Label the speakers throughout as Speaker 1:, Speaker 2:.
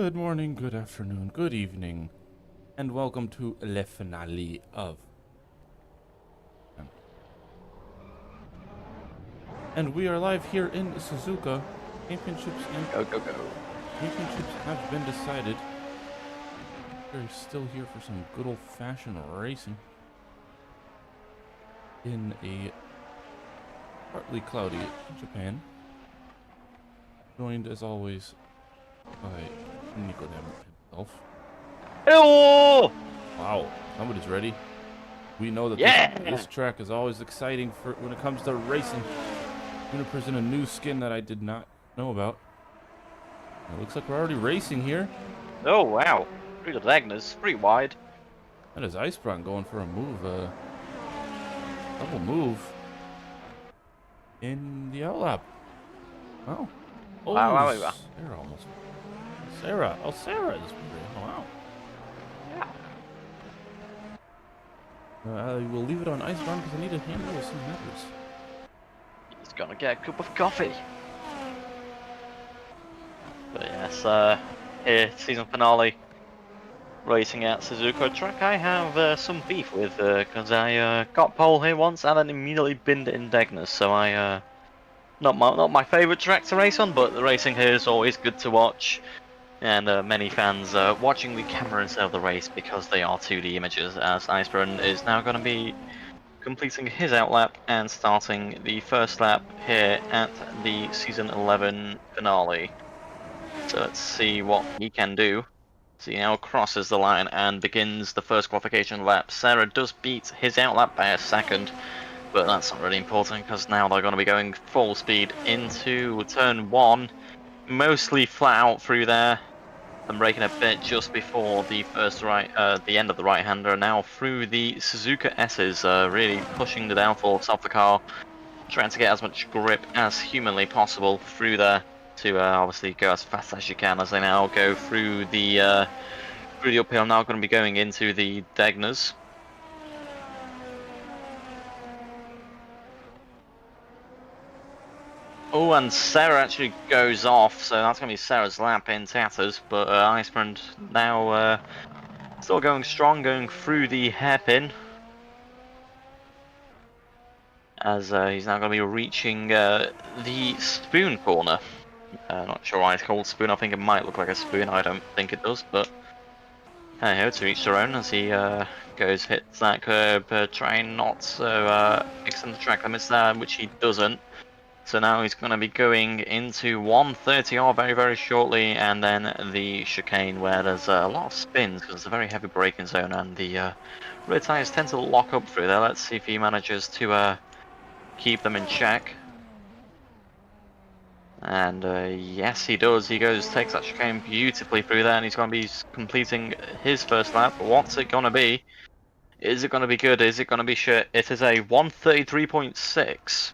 Speaker 1: Good morning, good afternoon, good evening, and welcome to le finale of. And we are live here in Suzuka. Championships have been decided. We're still here for some good old-fashioned racing in a partly cloudy Japan. Joined as always by Nicodem himself.
Speaker 2: Hello!
Speaker 1: Wow, somebody's ready. We know that this track is always exciting for when it comes to racing. Juniper's in a new skin that I did not know about. It looks like we're already racing here.
Speaker 2: Oh wow, pretty good Agnes, pretty wide.
Speaker 1: That is Icebron going for a move, double move in the outlap. Wow. Oh,
Speaker 2: Wow.
Speaker 1: Sarah almost. Sarah. Oh, Sarah is. Wow.
Speaker 2: Yeah.
Speaker 1: We'll leave it on Icebron because I need to handle some matters.
Speaker 2: He's gonna get a cup of coffee. But yes, here, season finale. Racing at Suzuka track I have some beef with, because I got pole here once and then immediately binned it in Degness, so not my favourite track to race on, but the racing here is always good to watch. And many fans watching the camera instead of the race because they are 2D images, as Iceburn is now going to be completing his outlap and starting the first lap here at the Season 11 finale. So let's see what he can do. So he now crosses the line and begins the first qualification lap. Sarah does beat his outlap by a second, but that's not really important because now they're going to be going full speed into turn 1. Mostly flat out through there. I'm braking a bit just before the the end of the right-hander. Now through the Suzuka S's, really pushing the downforce off the car, trying to get as much grip as humanly possible through there to obviously go as fast as you can. As they now go through the uphill, now going to be going into the Degners. Oh, and Sarah actually goes off, so that's going to be Sarah's lap in tatters. But Icebrand now still going strong, going through the hairpin. As he's now going to be reaching the spoon corner. Not sure why it's called spoon. I think it might look like a spoon. I don't think it does, but hey, to each their own. As he hits that curb, trying not to extend the track limits there, which he doesn't. So now he's going to be going into 130R very, very shortly, and then the chicane where there's a lot of spins because it's a very heavy braking zone, and the rear tyres tend to lock up through there. Let's see if he manages to keep them in check. And yes, he does. He takes that chicane beautifully through there, and he's going to be completing his first lap. But what's it going to be? Is it going to be good? Is it going to be shit? It is a 133.6.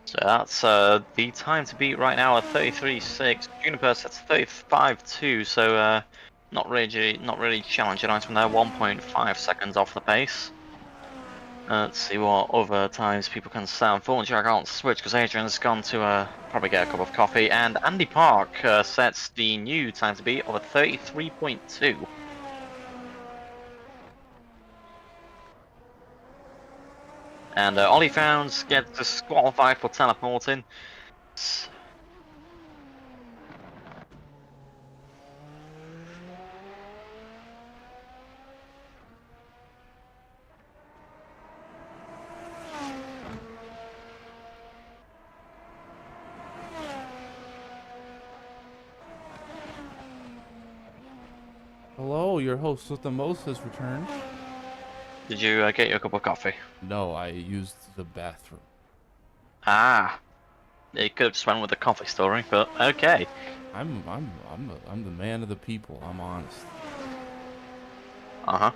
Speaker 2: So that's the time to beat right now at 33.6. Juniper sets 35.2, so not really challenging item there. 1.5 seconds off the pace. Let's see what other times people can set. Unfortunately, I can't switch because Adrian's gone to probably get a cup of coffee. And Andy Park sets the new time to beat of a 33.2. And Ollie Founds gets disqualified for teleporting.
Speaker 1: Hello, your host with the most has returned.
Speaker 2: Did you get your cup of coffee?
Speaker 1: No, I used the bathroom.
Speaker 2: Ah, it could have just went with the coffee story, but okay.
Speaker 1: I'm the man of the people. I'm honest.
Speaker 2: Uh-huh.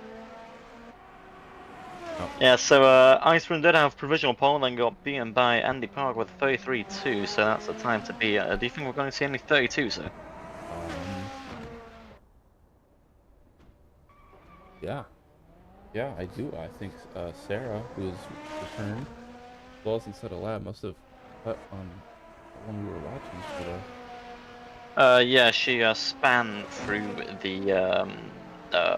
Speaker 1: Oh.
Speaker 2: Yeah, so Iceland did have provisional pole and then got beaten by Andy Park with 33.2, so that's the time to be. Do you think we're going to see any 32, sir?
Speaker 1: Yeah. Yeah, I do. I think Sarah, who has returned, lost and set a lap. Must have cut on the one we were watching.
Speaker 2: Yeah, she span through the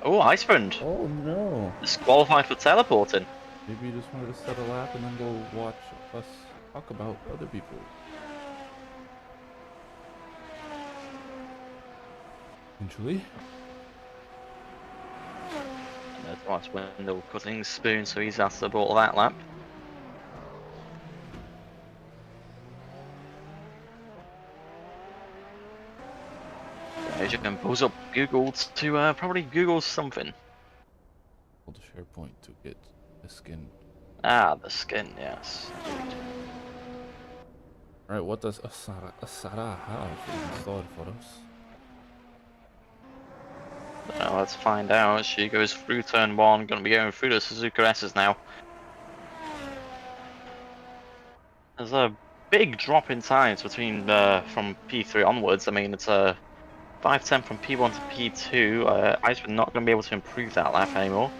Speaker 2: oh, Iceland.
Speaker 1: Oh no!
Speaker 2: Disqualified for teleporting.
Speaker 1: Maybe you just wanted to set a lap and then go watch us talk about other people. Eventually.
Speaker 2: And there's Thomas Wendell cutting spoon, so he's after the ball that lap. You can pulls up Google to probably Google something.
Speaker 1: Hold the SharePoint to get the skin.
Speaker 2: Ah, the skin, yes.
Speaker 1: Alright, what does Asara have installed for us?
Speaker 2: Now let's find out. She goes through turn 1, gonna be going through the Suzuka S's now. There's a big drop in times between from P3 onwards. I mean, it's a 5:10 from P1 to P2. Iceman not going to be able to improve that lap anymore.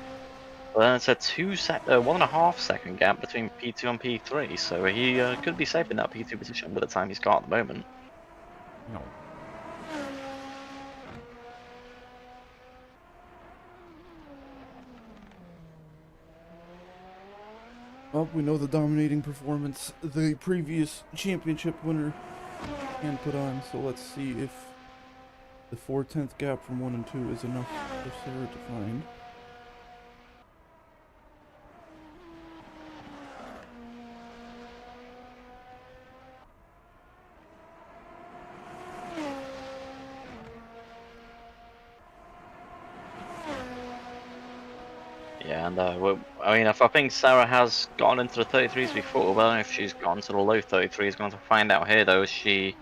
Speaker 2: But then it's a 1.5 second gap between P2 and P3, so he could be safe in that P2 position with the time he's got at the moment.
Speaker 1: No. Well, we know the dominating performance the previous championship winner can put on, so let's see if the 4/10 gap from 1 and 2 is enough for Sarah to find.
Speaker 2: Yeah, and I mean, if I think Sarah has gone into the 33s before, but I don't know if she's gone to the low 33s. Going to find out here though. She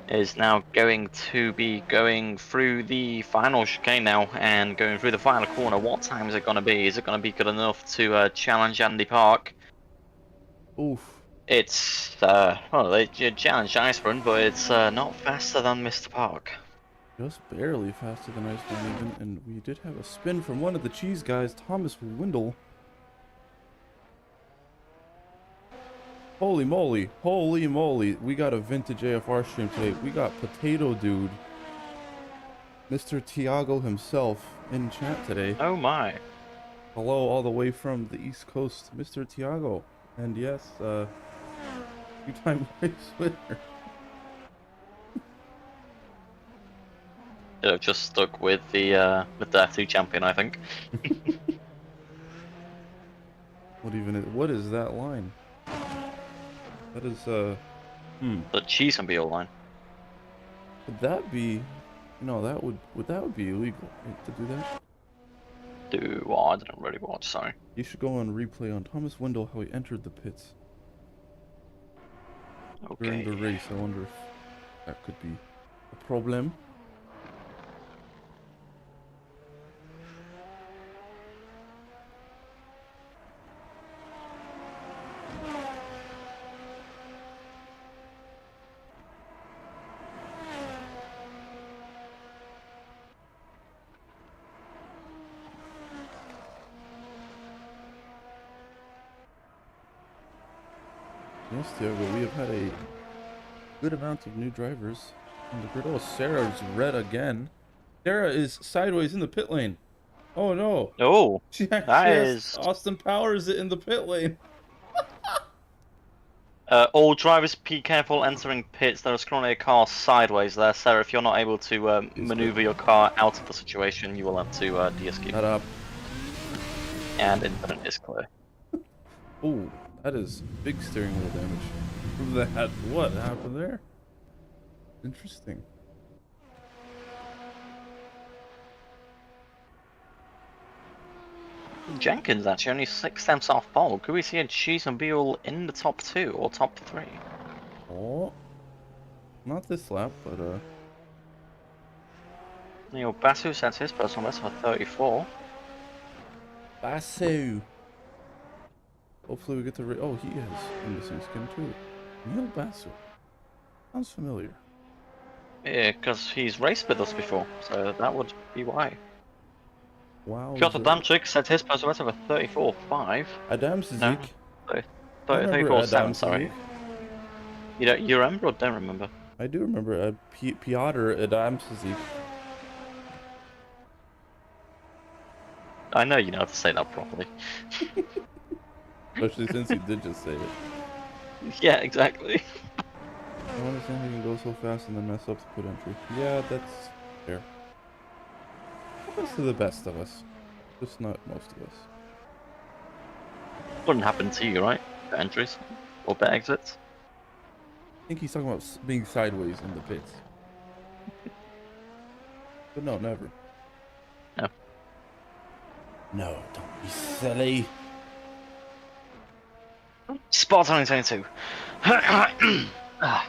Speaker 2: is now going to be going through the final chicane now and going through the final corner. What time is it going to be? Is it going to be good enough to challenge Andy Park?
Speaker 1: Oof.
Speaker 2: It's well, they challenge Iceburn, but it's not faster than Mr. Park.
Speaker 1: Just barely faster than Iceland even, and we did have a spin from one of the cheese guys, Thomas Windle. Holy moly, we got a vintage AFR stream today. We got Potato Dude, Mr. Tiago himself, in chat today.
Speaker 2: Oh my.
Speaker 1: Hello all the way from the East Coast, Mr. Tiago. And yes, two-time race winner.
Speaker 2: Just stuck with the F2 champion, I think.
Speaker 1: What is that line? That is
Speaker 2: The cheese and beer line.
Speaker 1: Would that be, would that be illegal, right, to do that?
Speaker 2: I didn't really watch, sorry.
Speaker 1: You should go on replay on Thomas Windle how he entered the pits during the race. I wonder if that could be a problem. Yes, Tiago, we have had a good amount of new drivers on the grid. Oh, Sarah's red again. Sarah is sideways in the pit lane. Oh no.
Speaker 2: Oh,
Speaker 1: She
Speaker 2: that
Speaker 1: has
Speaker 2: is...
Speaker 1: Austin Powers in the pit lane.
Speaker 2: all drivers be careful entering pits. There is currently a car sideways there, Sarah. If you're not able to maneuver your car out of the situation, you will have to de-escape.
Speaker 1: Shut up.
Speaker 2: And infinite is clear.
Speaker 1: Oh, that is big steering wheel damage. What happened there? Interesting.
Speaker 2: Jenkins actually only 6 tenths off pole. Could we see a cheese and Beal in the top 2 or top 3?
Speaker 1: Oh, not this lap, but
Speaker 2: Neil Basu sets his personal best for 34.
Speaker 1: Basu. Hopefully we get to oh, he has a missing skin too. Neil Basu. Sounds familiar.
Speaker 2: Yeah, because he's raced with us before, so that would be why.
Speaker 1: Wow.
Speaker 2: Piotr Damczyk set his personal best for 34.5.
Speaker 1: Adam Suzuki.
Speaker 2: I thought you
Speaker 1: remember
Speaker 2: called
Speaker 1: Adam
Speaker 2: Sam, sorry.
Speaker 1: Suzuka.
Speaker 2: You remember or don't remember?
Speaker 1: I do remember Piotr Adam Suzuka.
Speaker 2: I know you know how to say that properly.
Speaker 1: Especially since you did just say it.
Speaker 2: Yeah, exactly.
Speaker 1: I don't understand how you can go so fast and then mess up the pit entry. Yeah, that's fair. Happens to the best of us. Just not most of us.
Speaker 2: Wouldn't happen to you, right? The entries or the exits.
Speaker 1: I think he's talking about being sideways in the pits. But no, never.
Speaker 2: No.
Speaker 1: No, don't be silly.
Speaker 2: Spot 2022. Ah,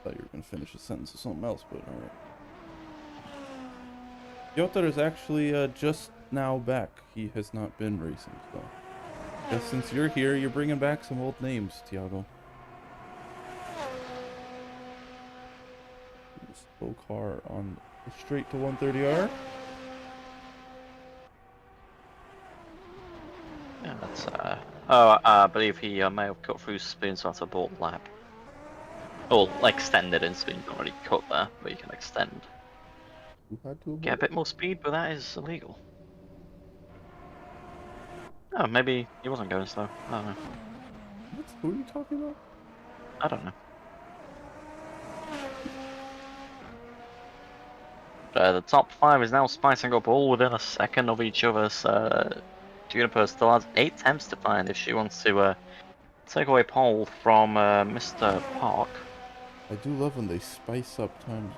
Speaker 1: Thought you were gonna finish a sentence with something else, but alright. Piotr is actually just now back. He has not been racing, so. Guess since you're here, you're bringing back some old names, Tiago. Slow car on the straight to 130R.
Speaker 2: yeah, that's oh, I believe he may have cut through spin, so that's a board lap. Or extended in spin, you can't really cut there, but you can extend.
Speaker 1: Who had to
Speaker 2: Get a
Speaker 1: avoid?
Speaker 2: bit more speed, but that is illegal. Oh, maybe he wasn't going slow. I don't know.
Speaker 1: What? Who are you talking about?
Speaker 2: I don't know. The top 5 is now spicing up all within a second of each other, so Juniper still has 8 attempts to find if she wants to take away pole from Mr. Park.
Speaker 1: I do love when they spice up times.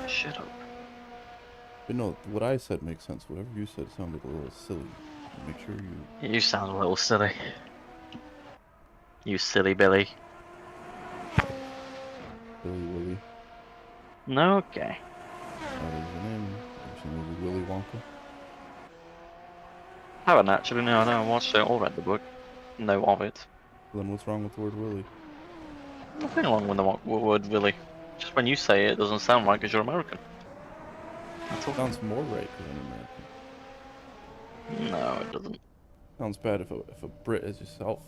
Speaker 2: Shut up.
Speaker 1: But no, what I said makes sense. Whatever you said sounded a little silly. Make sure you...
Speaker 2: You sound a little silly. You silly Billy.
Speaker 1: Billy Willy.
Speaker 2: No, okay.
Speaker 1: That is the name. Ever seen the movie Willy Wonka?
Speaker 2: I haven't actually, no, I don't watched it or read the book. Know of it.
Speaker 1: Then what's wrong with the word Willy?
Speaker 2: Nothing wrong with the word Willy. Just when you say it, it doesn't sound right because you're American. That's all.
Speaker 1: Sounds more right because I'm American.
Speaker 2: No, it doesn't.
Speaker 1: Sounds bad if a Brit is yourself.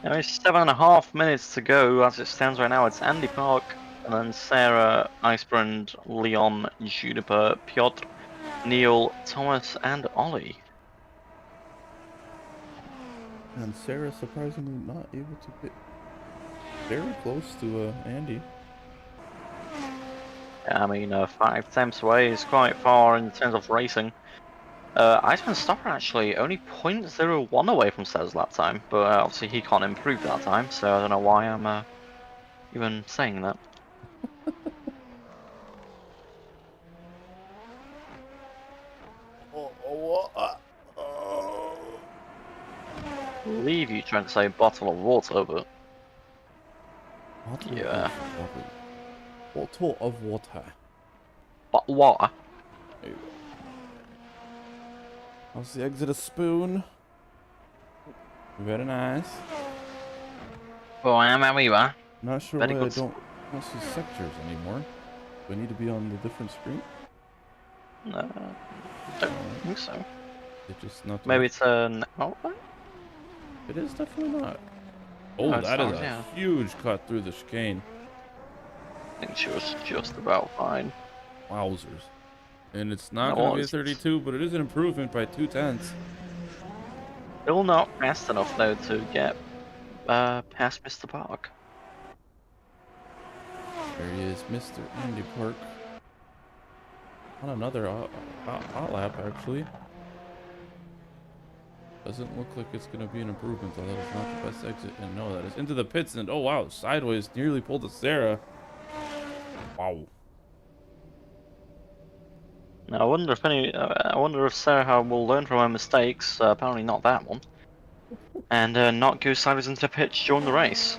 Speaker 2: There is 7.5 minutes to go as it stands right now. It's Andy Park, and then Sarah, Icebrand, Leon, Juniper, Piotr, Neil, Thomas, and Ollie.
Speaker 1: And Sarah surprisingly not able to get very close to Andy.
Speaker 2: Yeah, I mean, 5 attempts away is quite far in terms of racing. Iceman Stopper actually only 0.01 away from Sarah's lap time, but obviously he can't improve that time, so I don't know why I'm even saying that. I believe you trying to say bottle of water, but yeah.
Speaker 1: Bottle of water.
Speaker 2: But water?
Speaker 1: There you go. How's the exit a spoon? Very nice.
Speaker 2: Oh, I'm a weaver.
Speaker 1: Not sure
Speaker 2: Very
Speaker 1: why I
Speaker 2: good.
Speaker 1: don't see sectors anymore. Do I need to be on the different screen?
Speaker 2: No, don't think so.
Speaker 1: It's just not.
Speaker 2: Maybe it's a. Oh,
Speaker 1: it is definitely not. Oh,
Speaker 2: it's
Speaker 1: that is
Speaker 2: not,
Speaker 1: a
Speaker 2: yeah.
Speaker 1: huge cut through the chicane.
Speaker 2: I think she was just about fine.
Speaker 1: Wowzers. And it's not
Speaker 2: No,
Speaker 1: going to be a
Speaker 2: it's
Speaker 1: 32, but it is an improvement by 2/10.
Speaker 2: Still not fast enough though to get past Mr. Park.
Speaker 1: There he is, Mr. Andy Park. On another hot lap, actually. Doesn't look like it's going to be an improvement, though. That is not the best exit. And no, that is into the pits. And oh, wow, sideways. Nearly pulled a Sarah. Wow.
Speaker 2: Now, I wonder if Sarah will learn from her mistakes. Apparently not that one. And not go sideways into the pitch during the race.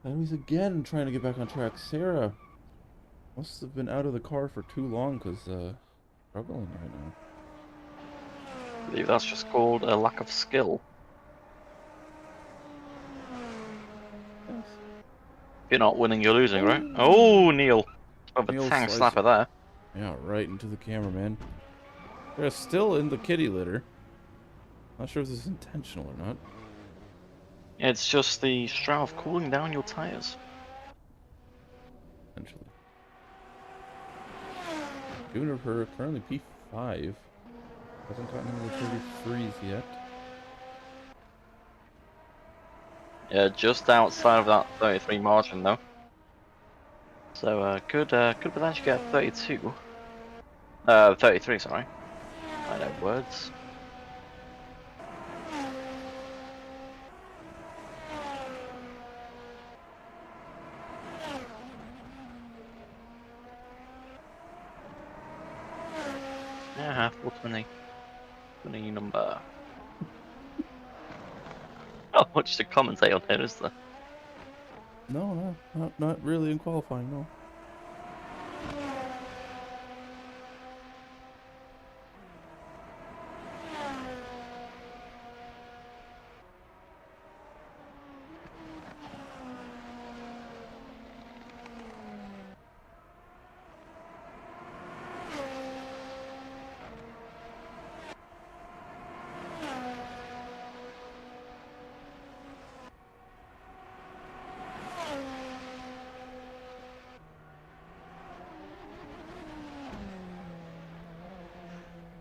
Speaker 1: And he's again trying to get back on track. Sarah must have been out of the car for too long because struggling right now.
Speaker 2: I believe that's just called a lack of skill.
Speaker 1: Yes.
Speaker 2: If you're not winning, you're losing, right? Oh, Neil. With a
Speaker 1: The old
Speaker 2: tang
Speaker 1: slice.
Speaker 2: slapper there.
Speaker 1: Yeah, right into the camera, man. They're still in the kitty litter. Not sure if this is intentional or not.
Speaker 2: It's just the Strauss cooling down your tires.
Speaker 1: Essentially. Juniper currently P5. Hasn't gotten into the 33s yet.
Speaker 2: Yeah, just outside of that 33 margin though. So could potentially get 32. 33, sorry. I know words. Yeah, 420. 20 number. Not much to commentate on here, is there?
Speaker 1: No, not really in qualifying, no.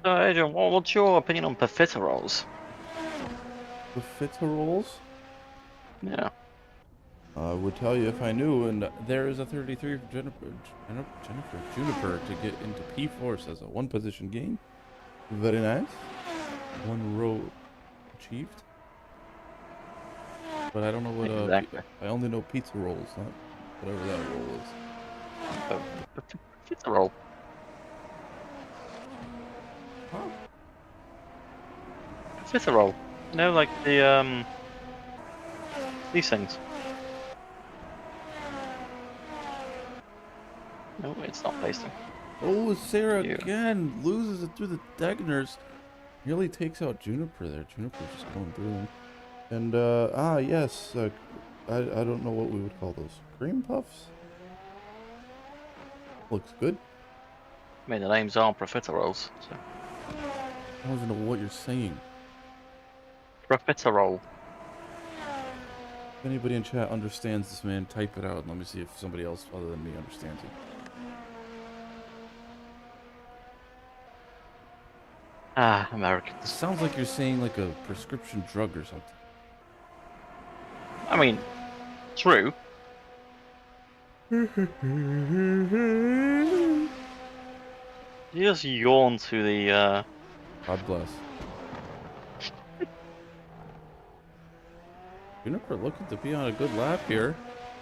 Speaker 2: So Adrian, what's your opinion on profiteroles?
Speaker 1: The Fitteroles?
Speaker 2: Yeah.
Speaker 1: I would tell you if I knew, and there is a 33 for Juniper to get into P4, says a one position gain. Very nice. One row achieved. But I don't know what,
Speaker 2: Exactly.
Speaker 1: I only know pizza rolls, not whatever that roll is.
Speaker 2: Profiterole.
Speaker 1: Huh?
Speaker 2: Profiterole. You know, like the these things. No, it's not pasting.
Speaker 1: Oh, Sarah
Speaker 2: You.
Speaker 1: again loses it through the Degners. Nearly takes out Juniper there. Juniper's just going through them. And, yes. I don't know what we would call those. Cream puffs? Looks good.
Speaker 2: I mean, the names are profiteroles. So.
Speaker 1: I don't even know what you're saying.
Speaker 2: Profiterole.
Speaker 1: If anybody in chat understands this, man, type it out. And let me see if somebody else other than me understands it.
Speaker 2: Ah,
Speaker 1: It
Speaker 2: Americans.
Speaker 1: sounds like you're saying like a prescription drug or something.
Speaker 2: I mean, true. You just yawn to the,
Speaker 1: God bless. Juniper looking to be on a good lap here.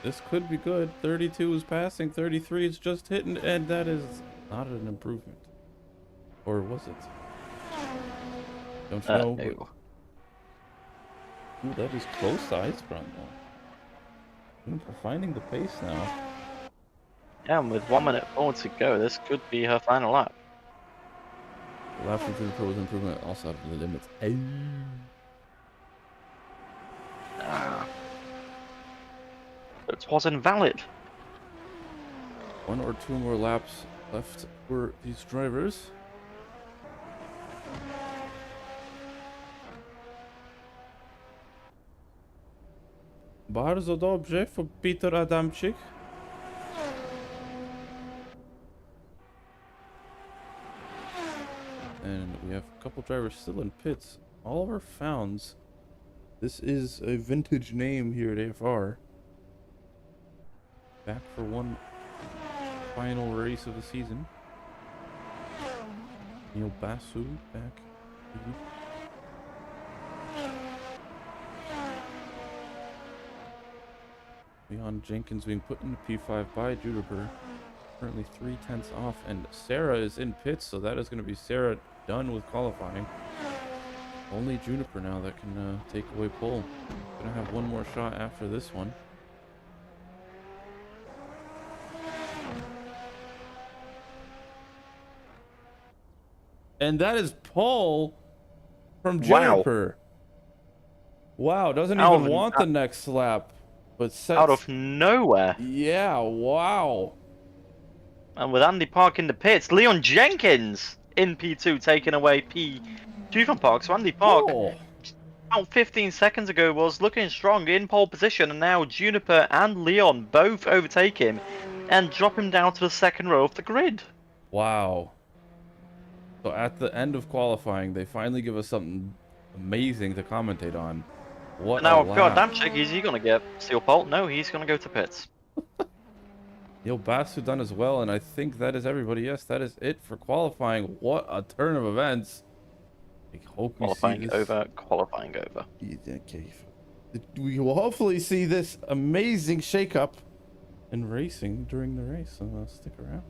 Speaker 1: This could be good. 32 is passing, 33 is just hitting, and that is not an improvement. Or was it? Don't you know?
Speaker 2: no.
Speaker 1: Ooh, that is close size front though. Juniper finding the pace now.
Speaker 2: Yeah, and with 1 minute forward to go, this could be her final lap.
Speaker 1: The lap from Juniper was improvement also out of the limits.
Speaker 2: Ah. It was invalid.
Speaker 1: One or two more laps left for these drivers. Bardzo dobrze for Peter Adamczyk. And we have a couple drivers still in pits. Oliver Founds. This is a vintage name here at AFR. Back for one final race of the season. Neil Basu back. Leon Jenkins being put into P5 by Juniper. Currently 3/10 off, and Sarah is in pits, so that is going to be Sarah done with qualifying. Only Juniper now that can take away pole. Gonna have one more shot after this one. And that is pole from Juniper. Wow, doesn't even want the next lap, but sets
Speaker 2: out of nowhere.
Speaker 1: Yeah, wow.
Speaker 2: And with Andy Park in the pits, Leon Jenkins in P2 taking away P2 from Park. So Andy Park,
Speaker 1: Oh,
Speaker 2: about 15 seconds ago, was looking strong in pole position, and now Juniper and Leon both overtake him and drop him down to the second row of the grid.
Speaker 1: wow. So at the end of qualifying, they finally give us something amazing to commentate on. What
Speaker 2: And
Speaker 1: a
Speaker 2: now I've got a
Speaker 1: lap.
Speaker 2: damn check. Is he going to get steel pole? No, he's going to go to pits.
Speaker 1: Yo, Basu done as well, and I think that is everybody. Yes, that is it for qualifying. What a turn of events. I hope we see
Speaker 2: Qualifying
Speaker 1: this.
Speaker 2: over, qualifying over.
Speaker 1: Okay. We will hopefully see this amazing shakeup in racing during the race, so stick around.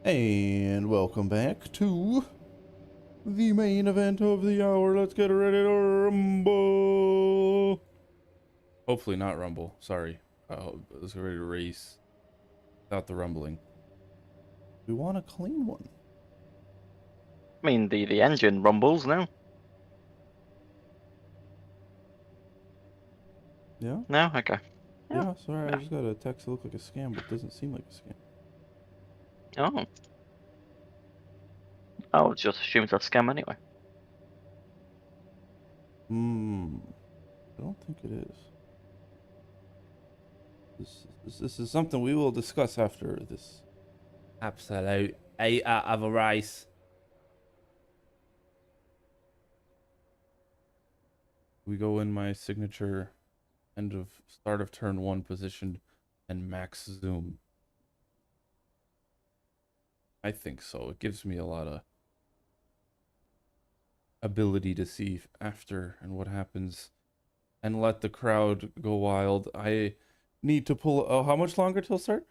Speaker 1: And welcome back to the main event of the hour. Let's get ready to rumble. Hopefully not rumble. Sorry. Let's get ready to race without the rumbling. We want a clean one.
Speaker 2: I mean, the engine rumbles now.
Speaker 1: Yeah?
Speaker 2: No? Okay.
Speaker 1: Yeah, sorry. I
Speaker 2: Yeah.
Speaker 1: just got a text that looked like a scam, but doesn't seem like a scam.
Speaker 2: Oh. I'll just assume it's a scam anyway.
Speaker 1: I don't think it is. This is something we will discuss after this absolute 8 of a race. We go in my signature end of start of turn 1 position and max zoom? I think so. It gives me a lot of ability to see after and what happens and let the crowd go wild. I need to pull. Oh, how much longer till start?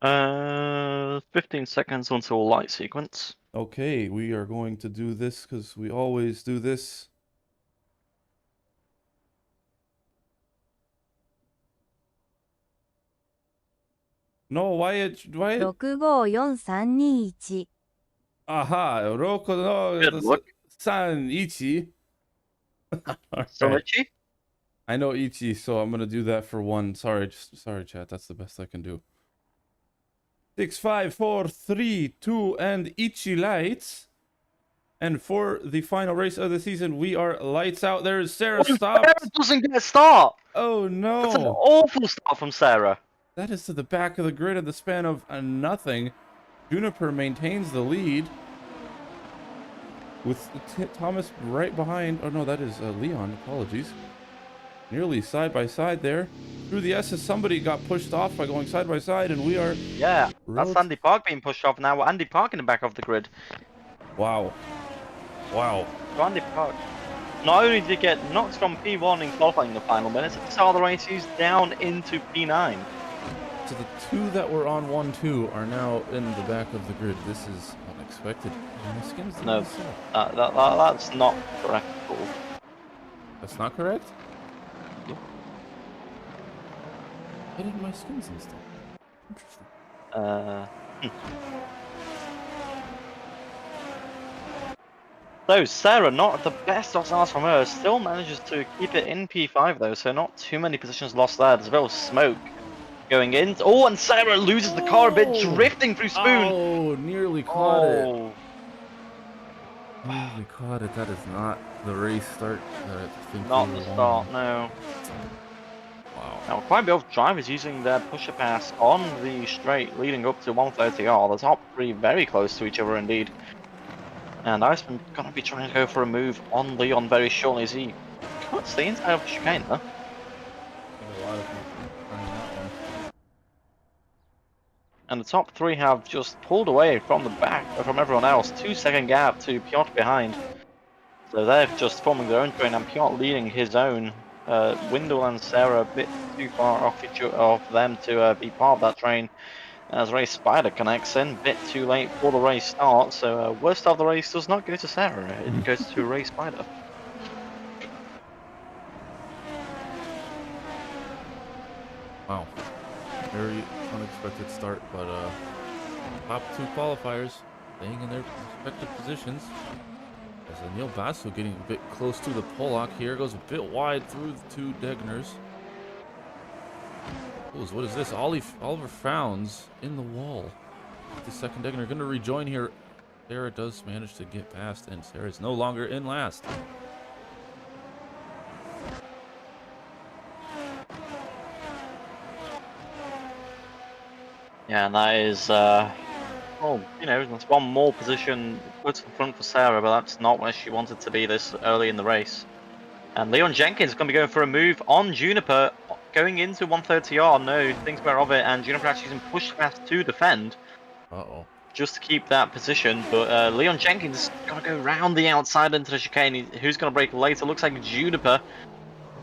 Speaker 2: 15 seconds until light sequence.
Speaker 1: Okay, we are going to do this because we always do this. No, why?
Speaker 3: 654321。
Speaker 1: Aha, Roko no,
Speaker 2: Good luck.
Speaker 1: San Ichi. All
Speaker 2: So
Speaker 1: right.
Speaker 2: Richie?
Speaker 1: I know Ichi, so I'm gonna do that for 1. Sorry, sorry, chat. That's the best I can do. 6, 5, 4, 3, 2, and Ichi lights. And for the final race of the season, we are lights out. There's Sarah stopped.
Speaker 2: Sarah doesn't get a start.
Speaker 1: Oh
Speaker 2: That's an
Speaker 1: no!
Speaker 2: awful start from Sarah.
Speaker 1: That is to the back of the grid in the span of nothing. Juniper maintains the lead with Thomas right behind. Oh no, that is Leon. Apologies. Nearly side by side there. Through the S's, somebody got pushed off by going side by side, and we are.
Speaker 2: Yeah, that's Andy Park being pushed off now. Andy Park in the back of the grid.
Speaker 1: Wow. Wow.
Speaker 2: So Andy Park not only did he get knocked from P1 in qualifying in the final minutes, at the start of the race he's down into P9.
Speaker 1: So the 2 that were on 1-2 are now in the back of the grid. This is unexpected. My skin's
Speaker 2: No, that's not correct at all.
Speaker 1: That's not correct?
Speaker 2: Yep.
Speaker 1: Why didn't my skins install? Interesting.
Speaker 2: So Sarah, not the best of starts from her, still manages to keep it in P5 though, so not too many positions lost there. There's a bit of smoke going in. Oh, and Sarah loses the car a bit, drifting through Spoon.
Speaker 1: Oh, nearly caught it.
Speaker 2: Oh.
Speaker 1: Nearly caught it. That is not the race start that I think
Speaker 2: Not
Speaker 1: we
Speaker 2: the
Speaker 1: were
Speaker 2: start,
Speaker 1: on.
Speaker 2: no.
Speaker 1: Wow.
Speaker 2: Now, quite a bit of drivers using their pusher pass on the straight leading up to 130R. The top 3 very close to each other indeed. And Iceman gonna be trying to go for a move on Leon very shortly as he cuts the inside of the chicane though.
Speaker 1: A lot of people trying that one.
Speaker 2: And the top 3 have just pulled away from the back, from everyone else. 2-second gap to Piotr behind. So they're just forming their own train and Piotr leading his own. Windle and Sarah a bit too far off them to be part of that train. As Ray Spider connects in, bit too late for the race start, so worst of the race does not go to Sarah, it goes to Ray Spider.
Speaker 1: Wow. Very unexpected start, but top 2 qualifiers staying in their respective positions. As Neil Basso getting a bit close to the Pollock here, goes a bit wide through the 2 Degners. What is this? Oliver Founds in the wall. The second Degner going to rejoin here. Sarah does manage to get past, and Sarah is no longer in last.
Speaker 2: Yeah, and that is, well, you know, that's one more position put in front for Sarah, but that's not where she wanted to be this early in the race. And Leon Jenkins is going to be going for a move on Juniper, going into 130R. No, thinks better of it, and Juniper actually using push pass to defend.
Speaker 1: Uh-oh.
Speaker 2: Just to keep that position, but Leon Jenkins is going to go round the outside into the chicane. Who's going to break later? Looks like Juniper.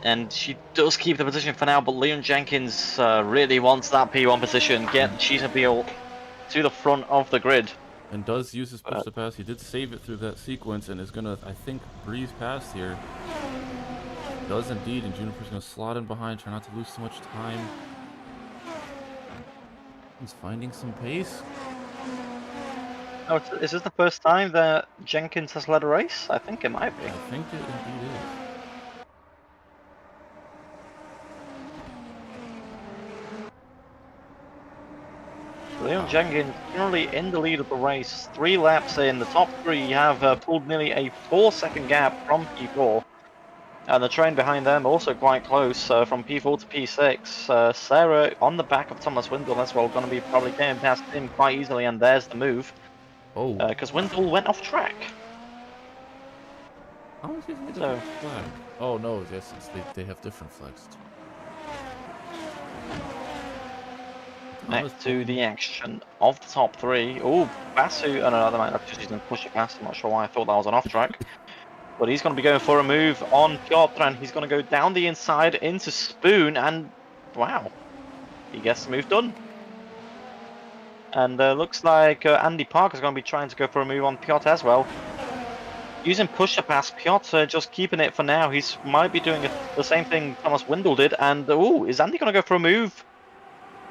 Speaker 2: And she does keep the position for now, but Leon Jenkins really wants that P1 position. Get Cheetahmobile to the front of the grid.
Speaker 1: And does use his push to pass. He did save it through that sequence and is going to, I think, breeze past here. Does indeed, and Juniper's going to slot in behind, try not to lose too much time. He's finding some pace.
Speaker 2: Oh, is this the first time that Jenkins has led a race? I think it might be.
Speaker 1: I think it indeed is.
Speaker 2: Leon Jenkins currently in the lead of the race. 3 laps in. The top 3 have pulled nearly a 4-second gap from P4. And the train behind them also quite close from P4 to P6. Sarah on the back of Thomas Windle as well, going to be probably getting past him quite easily, and there's the move.
Speaker 1: Oh.
Speaker 2: Because Windle went off track.
Speaker 1: How is he using a
Speaker 2: So-
Speaker 1: different flag? Oh no, yes, they have different flags. Thomas
Speaker 2: Back to
Speaker 1: pulling-
Speaker 2: the action of the top three. Oh, Basu, oh no, that might have just using push it past. I'm not sure why I thought that was an off track. But he's going to be going for a move on Piotr, and he's going to go down the inside into Spoon, and wow, he gets the move done. And looks like Andy Parker's going to be trying to go for a move on Piotr as well. Using pusher pass, Piotr just keeping it for now. He's might be doing the same thing Thomas Windle did, and oh, is Andy going to go for a move?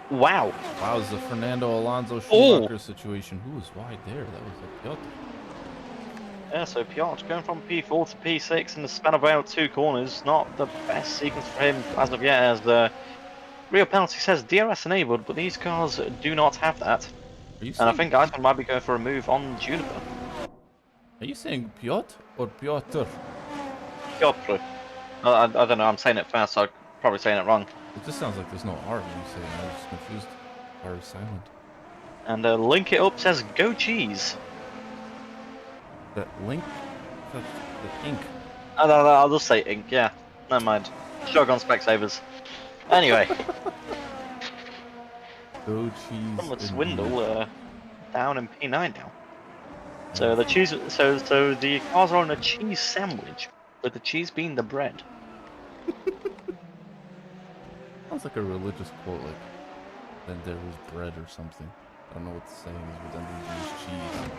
Speaker 2: Wow.
Speaker 1: Wow, it's the Fernando Alonso
Speaker 2: Oh.
Speaker 1: Schumacher situation. Who was wide there? That was a Piotr.
Speaker 2: Yeah, so Piotr going from P4 to P6 in the span of about 2 corners. Not the best sequence for him as of yet, as the real penalty says DRS enabled, but these cars do not have that.
Speaker 1: Are you
Speaker 2: And I
Speaker 1: saying
Speaker 2: think Iceman might be going for a move on Juniper.
Speaker 1: Are you saying Piotr or Piotr?
Speaker 2: Piotr. I don't know, I'm saying it fast, so I'm probably saying it wrong.
Speaker 1: It just sounds like there's no R when you say it. I was just confused. R is silent.
Speaker 2: And Link It Up says, go cheese.
Speaker 1: That link? That's the ink.
Speaker 2: I'll just say ink, yeah. Never mind. Shogun Specsavers. Anyway,
Speaker 1: Go cheese.
Speaker 2: from the
Speaker 1: and
Speaker 2: Swindle, down in P9 now. So the cheese, so the cars are on a cheese sandwich, with the cheese being the bread.
Speaker 1: Sounds like a religious quote, like, then there was bread or something. I don't know what the saying is, but then there was cheese.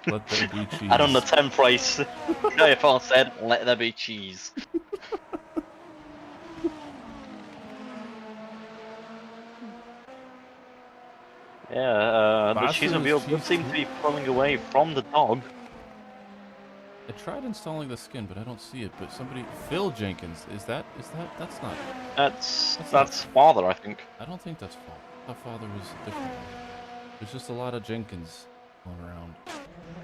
Speaker 1: Let there be cheese.
Speaker 2: And on the 10th race, AFR said, "Let there be cheese." Yeah, the
Speaker 1: Basu
Speaker 2: cheese
Speaker 1: is
Speaker 2: reveal
Speaker 1: cheese
Speaker 2: does seem
Speaker 1: too?
Speaker 2: to be pulling away from the dog.
Speaker 1: I tried installing the skin, but I don't see it. But somebody, Phil Jenkins, is that? That's not.
Speaker 2: That's father, I think.
Speaker 1: I don't think that's Father. I thought Father was a different one. There's just a lot of Jenkins going around.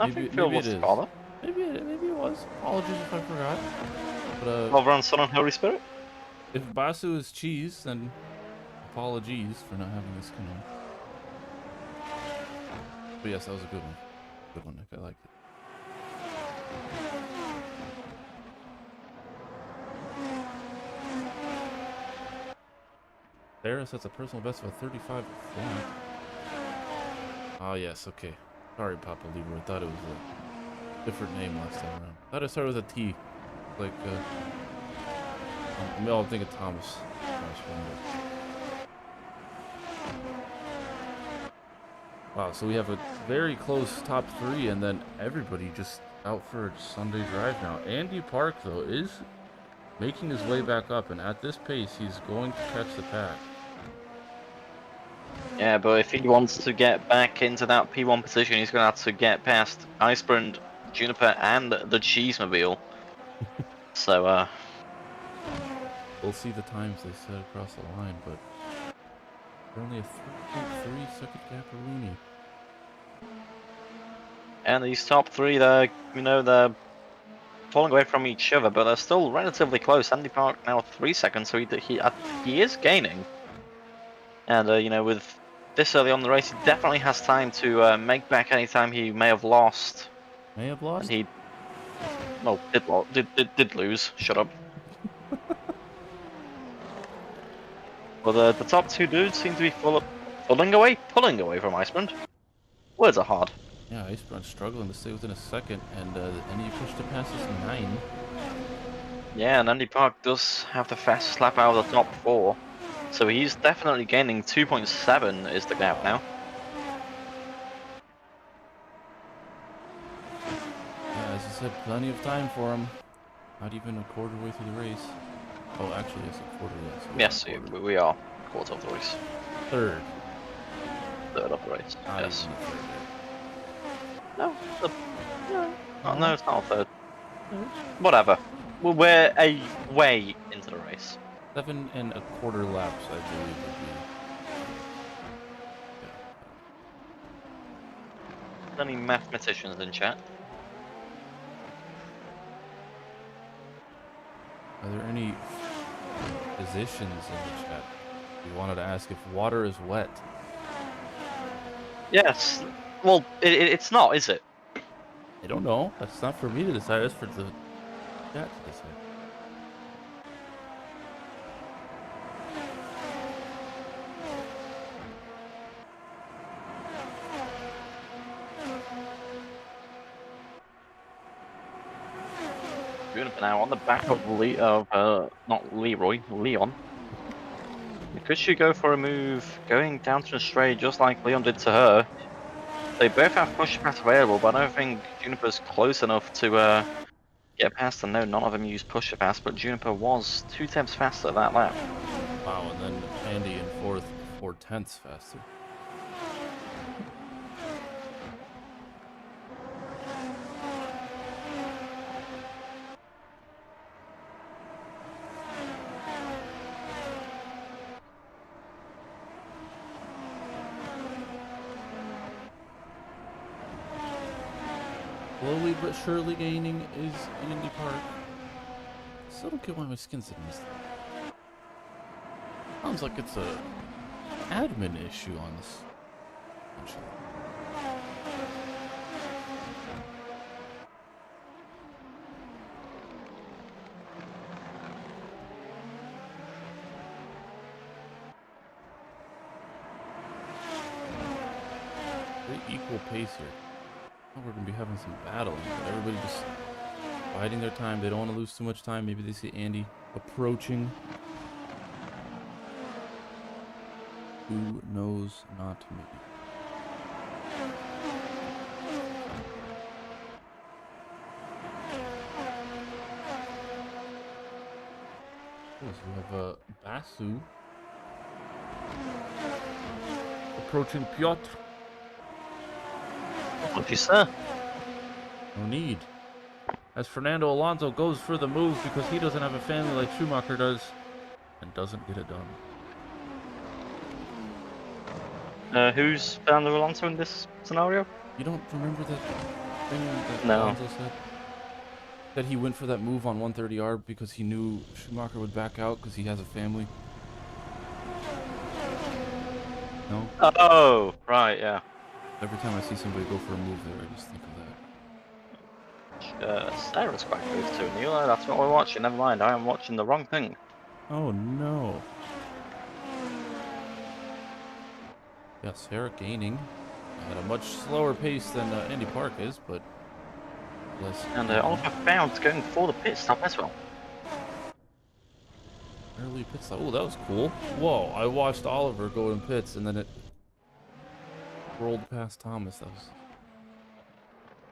Speaker 2: I think Phil was
Speaker 1: it is.
Speaker 2: father.
Speaker 1: Maybe it was. Apologies if I forgot. But
Speaker 2: Father and Son and Holy Spirit.
Speaker 1: if Basu is cheese, then apologies for not having the skin on. But yes, that was a good one. Good one, Nick. I liked it. Sarah sets a personal best of a 35 flat. Ah, yes, okay. Sorry, Papa Libra. I thought it was a different name last time around. I thought it started with a T. Like, I'm thinking Thomas. Wow, so we have a very close top three, and then everybody just out for a Sunday drive now. Andy Park, though, is making his way back up, and at this pace, he's going to catch the pack.
Speaker 2: Yeah, but if he wants to get back into that P1 position, he's going to have to get past Icebrand, Juniper, and the Cheesemobile. So,
Speaker 1: We'll see the times they set across the line, but they're only a 3.3 second gap for Rooney.
Speaker 2: and these top three, they're falling away from each other, but they're still relatively close. Andy Park now 3 seconds, so he is gaining. And with this early on the race, he definitely has time to make back any time he may have lost.
Speaker 1: May have lost?
Speaker 2: And he, well, did lose. Shut up. But the top two dudes seem to be pulling away from Icebrand. Words are hard.
Speaker 1: Yeah, Icebrand's struggling to stay within a second, and he pushed to pass is 9.
Speaker 2: Yeah, and Andy Park does have the fastest lap out of the top 4. So he's definitely gaining 2.7 is the gap now.
Speaker 1: Yeah, as I said, plenty of time for him. Not even a quarter way through the race. Oh, actually, yes, a quarter, yes.
Speaker 2: Yes, we are quarter of the race.
Speaker 1: Third.
Speaker 2: Third of the race.
Speaker 1: Not
Speaker 2: Yes.
Speaker 1: even a third.
Speaker 2: No, no, it's not a third. Whatever. We're a way into the race.
Speaker 1: 7 and a quarter laps, I believe, would be. Yeah.
Speaker 2: Any mathematicians in chat?
Speaker 1: Are there any physicians in the chat? We wanted to ask if water is wet.
Speaker 2: Yes. Well, it's not, is it?
Speaker 1: I don't know. That's not for me to decide. That's for the chat to decide.
Speaker 2: Juniper now on the back of not Leroy, Leon. Could she go for a move going down to the straight just like Leon did to her? They both have push pass available, but I don't think Juniper's close enough to get past them. No, none of them use push pass, but Juniper was 2 tenths faster that lap.
Speaker 1: Wow, and then Andy in fourth, 4/10 faster. Slowly but surely gaining is Andy Park. Still don't get why my skin's didn't miss that. Sounds like it's a admin issue on this. Very equal pace here. We're gonna be having some battling. Everybody just biding their time. They don't want to lose too much time. Maybe they see Andy approaching. Who knows? Not me. So we have Basu approaching Piotr.
Speaker 2: What you say?
Speaker 1: No need. As Fernando Alonso goes for the move because he doesn't have a family like Schumacher does and doesn't get it done.
Speaker 2: Who's Fernando Alonso in this scenario?
Speaker 1: You don't remember that thing that
Speaker 2: No.
Speaker 1: Alonso said? That he went for that move on 130R because he knew Schumacher would back out because he has a family? No?
Speaker 2: Oh, right, yeah.
Speaker 1: Every time I see somebody go for a move there, I just think of that.
Speaker 2: Sarah's quite close to Neil. That's what we're watching. Never mind, I am watching the wrong thing.
Speaker 1: Oh no. Yeah, Sarah gaining at a much slower pace than Andy Park is, but less.
Speaker 2: And Oliver Found's going for the pit stop as well.
Speaker 1: Early pit stop. Oh, that was cool. Whoa, I watched Oliver go in pits and then it rolled past Thomas. That was...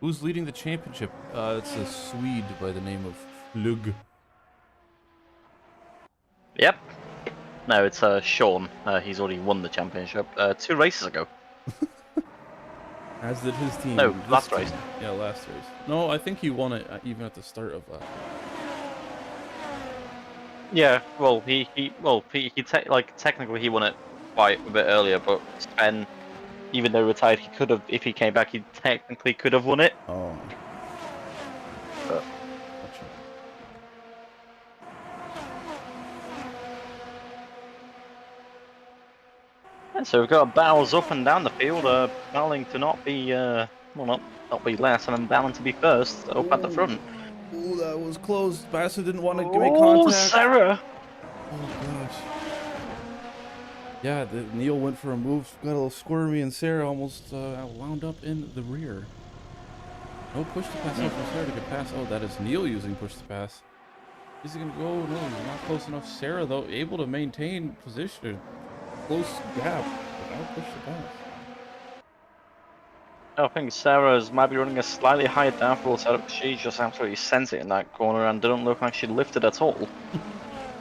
Speaker 1: Who's leading the championship? It's a Swede by the name of Flug.
Speaker 2: Yep. No, it's Sean. He's already won the championship 2 races ago.
Speaker 1: As did his team.
Speaker 2: No, last race.
Speaker 1: Yeah, last race. No, I think he won it even at the start of
Speaker 2: Yeah, well, technically he won it quite a bit earlier, but Sven, even though retired, he could have, if he came back, he technically could have won it.
Speaker 1: Oh.
Speaker 2: But
Speaker 1: Gotcha.
Speaker 2: and so we've got battles up and down the field, battling to not be, well, not be last, and then battling to be first up at the front.
Speaker 1: Ooh, that was close. Bassett didn't want to make
Speaker 2: Oh,
Speaker 1: contact.
Speaker 2: Sarah!
Speaker 1: Oh gosh. Yeah, Neil went for a move, got a little squirmy, and Sarah almost wound up in the rear. No push to pass out for Sarah to get past. Oh, that is Neil using push to pass. Is he gonna go? No, he's not close enough. Sarah though, able to maintain position, close gap, without push to pass.
Speaker 2: I think Sarah's might be running a slightly higher downforce setup. She just absolutely sent it in that corner and didn't look like she lifted at all.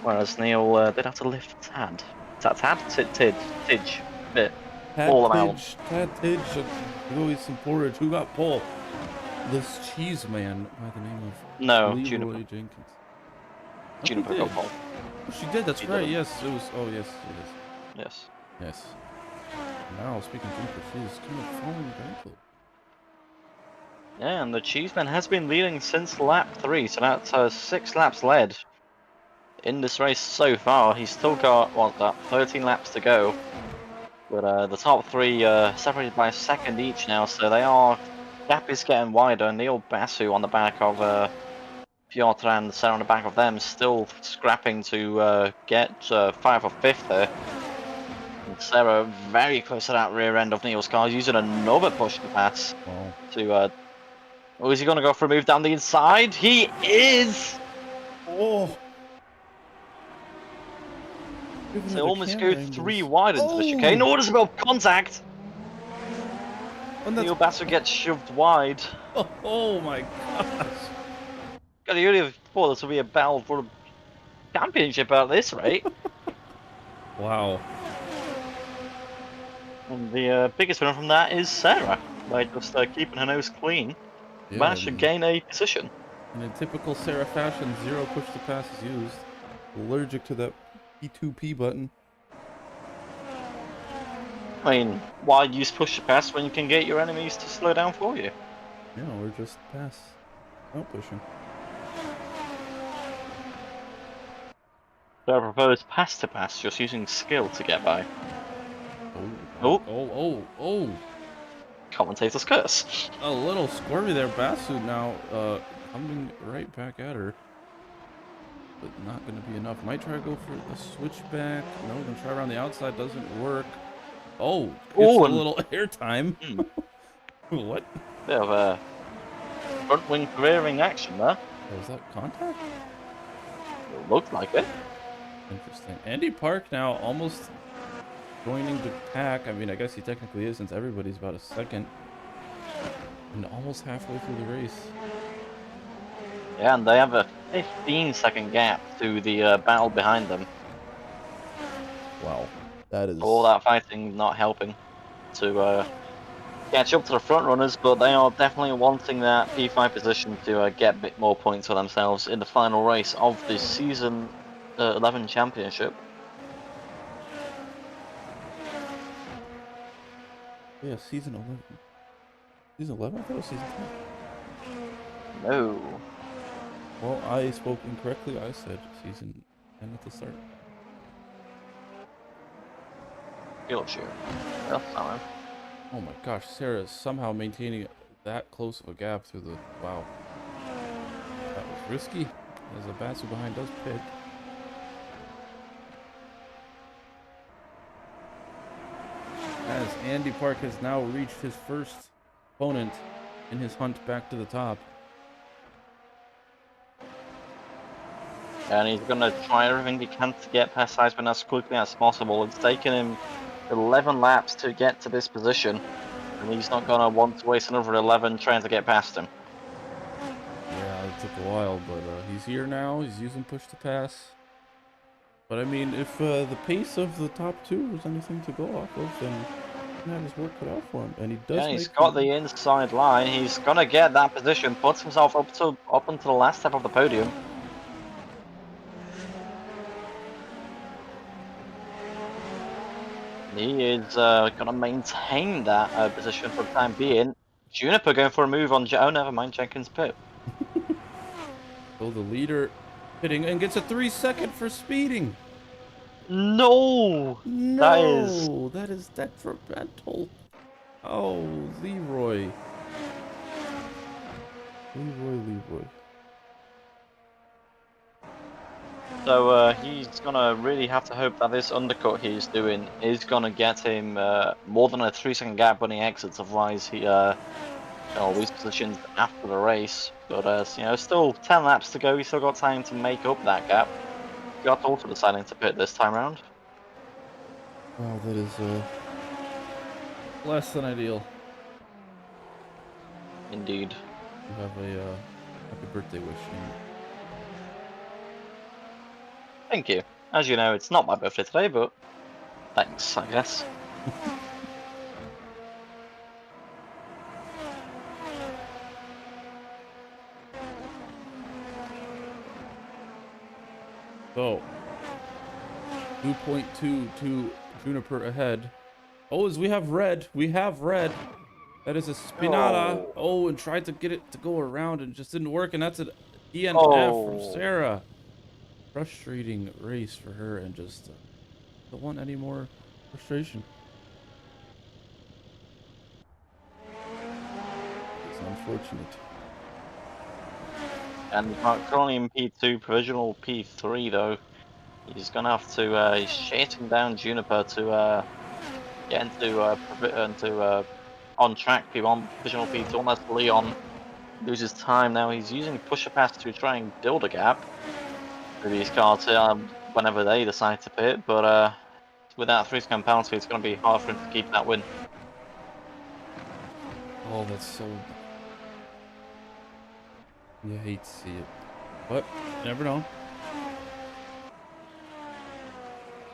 Speaker 2: Whereas Neil did have to lift a tad. Is that tad? Tidge. Bit. All amount.
Speaker 1: Tad Tidge, Louis some porridge. Who got pole? This cheese man by the name of
Speaker 2: No,
Speaker 1: Leroy
Speaker 2: Juniper.
Speaker 1: Jenkins. Oh,
Speaker 2: Juniper
Speaker 1: he
Speaker 2: got
Speaker 1: did.
Speaker 2: pole.
Speaker 1: Oh, she did, that's
Speaker 2: She
Speaker 1: right.
Speaker 2: did.
Speaker 1: Yes, it was. Oh, yes, it is.
Speaker 2: Yes.
Speaker 1: Yes. Now, speaking of Juniper, she is kind of falling back.
Speaker 2: Yeah, and the Cheeseman has been leading since lap 3, so that's 6 laps led in this race so far. He's still got, what's that, 13 laps to go. But the top 3 separated by a second each now, so they are gap is getting wider. Neil Basu on the back of Piotr and Sarah on the back of them, still scrapping to get 5th or 5th there. And Sarah very close to that rear end of Neil's car, using another push to pass
Speaker 1: Wow.
Speaker 2: to. Oh, is he going to go for a move down the inside? He is!
Speaker 1: Oh.
Speaker 2: So almost go 3
Speaker 1: angles.
Speaker 2: wide into the chicane.
Speaker 1: Oh.
Speaker 2: Oh, there's a bit of contact!
Speaker 1: And that's
Speaker 2: Neil Basu gets shoved wide.
Speaker 1: oh my gosh.
Speaker 2: God, you really thought this would be a battle for the championship at this rate.
Speaker 1: Wow.
Speaker 2: And the biggest winner from that is Sarah, by just keeping her nose clean.
Speaker 1: Yeah.
Speaker 2: Managed to gain a position.
Speaker 1: In typical Sarah fashion, 0 push to pass is used. Allergic to that P2P button.
Speaker 2: I mean, why use push to pass when you can get your enemies to slow down for you?
Speaker 1: Yeah, we're just pass. Not pushing.
Speaker 2: So I propose pass to pass, just using skill to get by.
Speaker 1: Oh.
Speaker 2: Oh.
Speaker 1: Oh.
Speaker 2: Commentator's curse.
Speaker 1: A little squirmy there. Basu now coming right back at her. But not going to be enough. Might try to go for the switchback. No, going to try around the outside. Doesn't work. Oh, gets a little airtime. What?
Speaker 2: Bit of a front wing rearing action there.
Speaker 1: Oh, was that contact?
Speaker 2: It looked like it.
Speaker 1: Interesting. Andy Park now almost joining the pack. I mean, I guess he technically is since everybody's about a second. And almost halfway through the race.
Speaker 2: Yeah, and they have a 15-second gap to the battle behind them.
Speaker 1: Wow. That is...
Speaker 2: All that fighting not helping to catch up to the front runners, but they are definitely wanting that P5 position to get a bit more points for themselves in the final race of the season 11 championship.
Speaker 1: Yeah, season 11. Season 11? I thought it was season 10.
Speaker 2: No.
Speaker 1: Well, I spoke incorrectly. I said season 10 at the start.
Speaker 2: Feel sure. Well, fine.
Speaker 1: Oh my gosh, Sarah is somehow maintaining that close of a gap through the... Wow. That was risky, as the Basu behind does pit. As Andy Park has now reached his first opponent in his hunt back to the top.
Speaker 2: And he's going to try everything he can to get past Seasn as quickly as possible. It's taken him 11 laps to get to this position, and he's not going to want to waste another 11 trying to get past him.
Speaker 1: Yeah, it took a while, but he's here now. He's using push to pass. But I mean, if the pace of the top two was anything to go off of, then he had his work cut out for him. And he does.
Speaker 2: Yeah, he's got the inside line. He's going to get that position, puts himself up into the last step of the podium. He is going to maintain that position for the time being. Juniper going for a move on... Oh, never mind, Jenkins pit.
Speaker 1: So the leader pitting and gets a 3-second for speeding.
Speaker 2: No!
Speaker 1: No! That is detrimental. Oh, Leroy. Leroy.
Speaker 2: So he's gonna really have to hope that this undercut he's doing is gonna get him more than a 3-second gap when he exits. Otherwise, he'll lose positions after the race. But you know, still 10 laps to go. He's still got time to make up that gap. Got also deciding to pit this time round.
Speaker 1: Wow, that is less than ideal.
Speaker 2: Indeed.
Speaker 1: You have a happy birthday wish.
Speaker 2: Thank you. As you know, it's not my birthday today, but thanks, I guess.
Speaker 1: So, 2.22 Juniper ahead. Oh, as we have red. That is a Spinata. Oh, and tried to get it to go around and just didn't work. And that's an DNF from Sarah. Frustrating race for her, and just don't want any more frustration. unfortunate.
Speaker 2: And currently in P2, provisional P3 though. He's gonna have to. He's chasing down Juniper to get into on track P1 provisional P2. Unless Leon loses time now. He's using pusher pass to try and build a gap with these cars whenever they decide to pit. But with that 3-second penalty, it's gonna be hard for him to keep that win.
Speaker 1: Oh, that's so. You hate to see it, but you never know.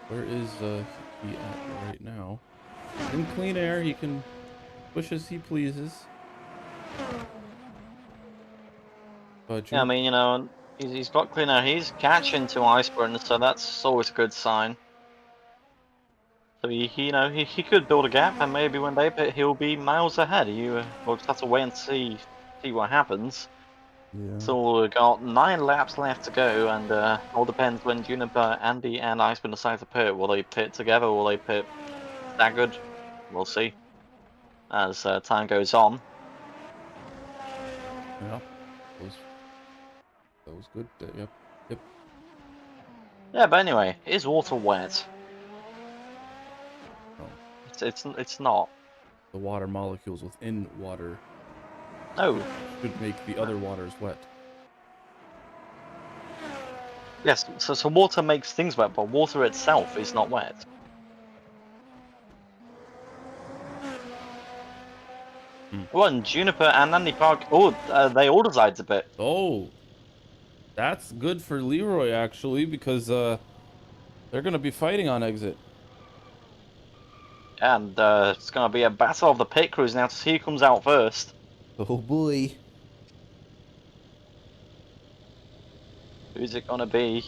Speaker 1: Where is he at right now? In clean air, he can push as he pleases. But
Speaker 2: Yeah, I mean, he's got clean air. He's catching to Iceburn, so that's always a good sign. So he could build a gap, and maybe when they pit, he'll be miles ahead. We'll just have to wait and see what happens.
Speaker 1: yeah.
Speaker 2: So we've got 9 laps left to go, and all depends when Juniper, Andy, and Iceman decide to pit. Will they pit together? Will they pit staggered? We'll see as time goes on.
Speaker 1: Yeah. That was good. Yep. Yep.
Speaker 2: Yeah, but anyway, is water wet?
Speaker 1: No.
Speaker 2: It's not.
Speaker 1: The water molecules within water
Speaker 2: No.
Speaker 1: should make the other waters wet.
Speaker 2: Yes. So water makes things wet, but water itself is not wet. Well, and Juniper and Andy Park, they all decide to pit.
Speaker 1: Oh, that's good for Leroy actually, because they're gonna be fighting on exit.
Speaker 2: And it's going to be a battle of the pit crews now to see who comes out first.
Speaker 1: Oh boy.
Speaker 2: Who's it going to be?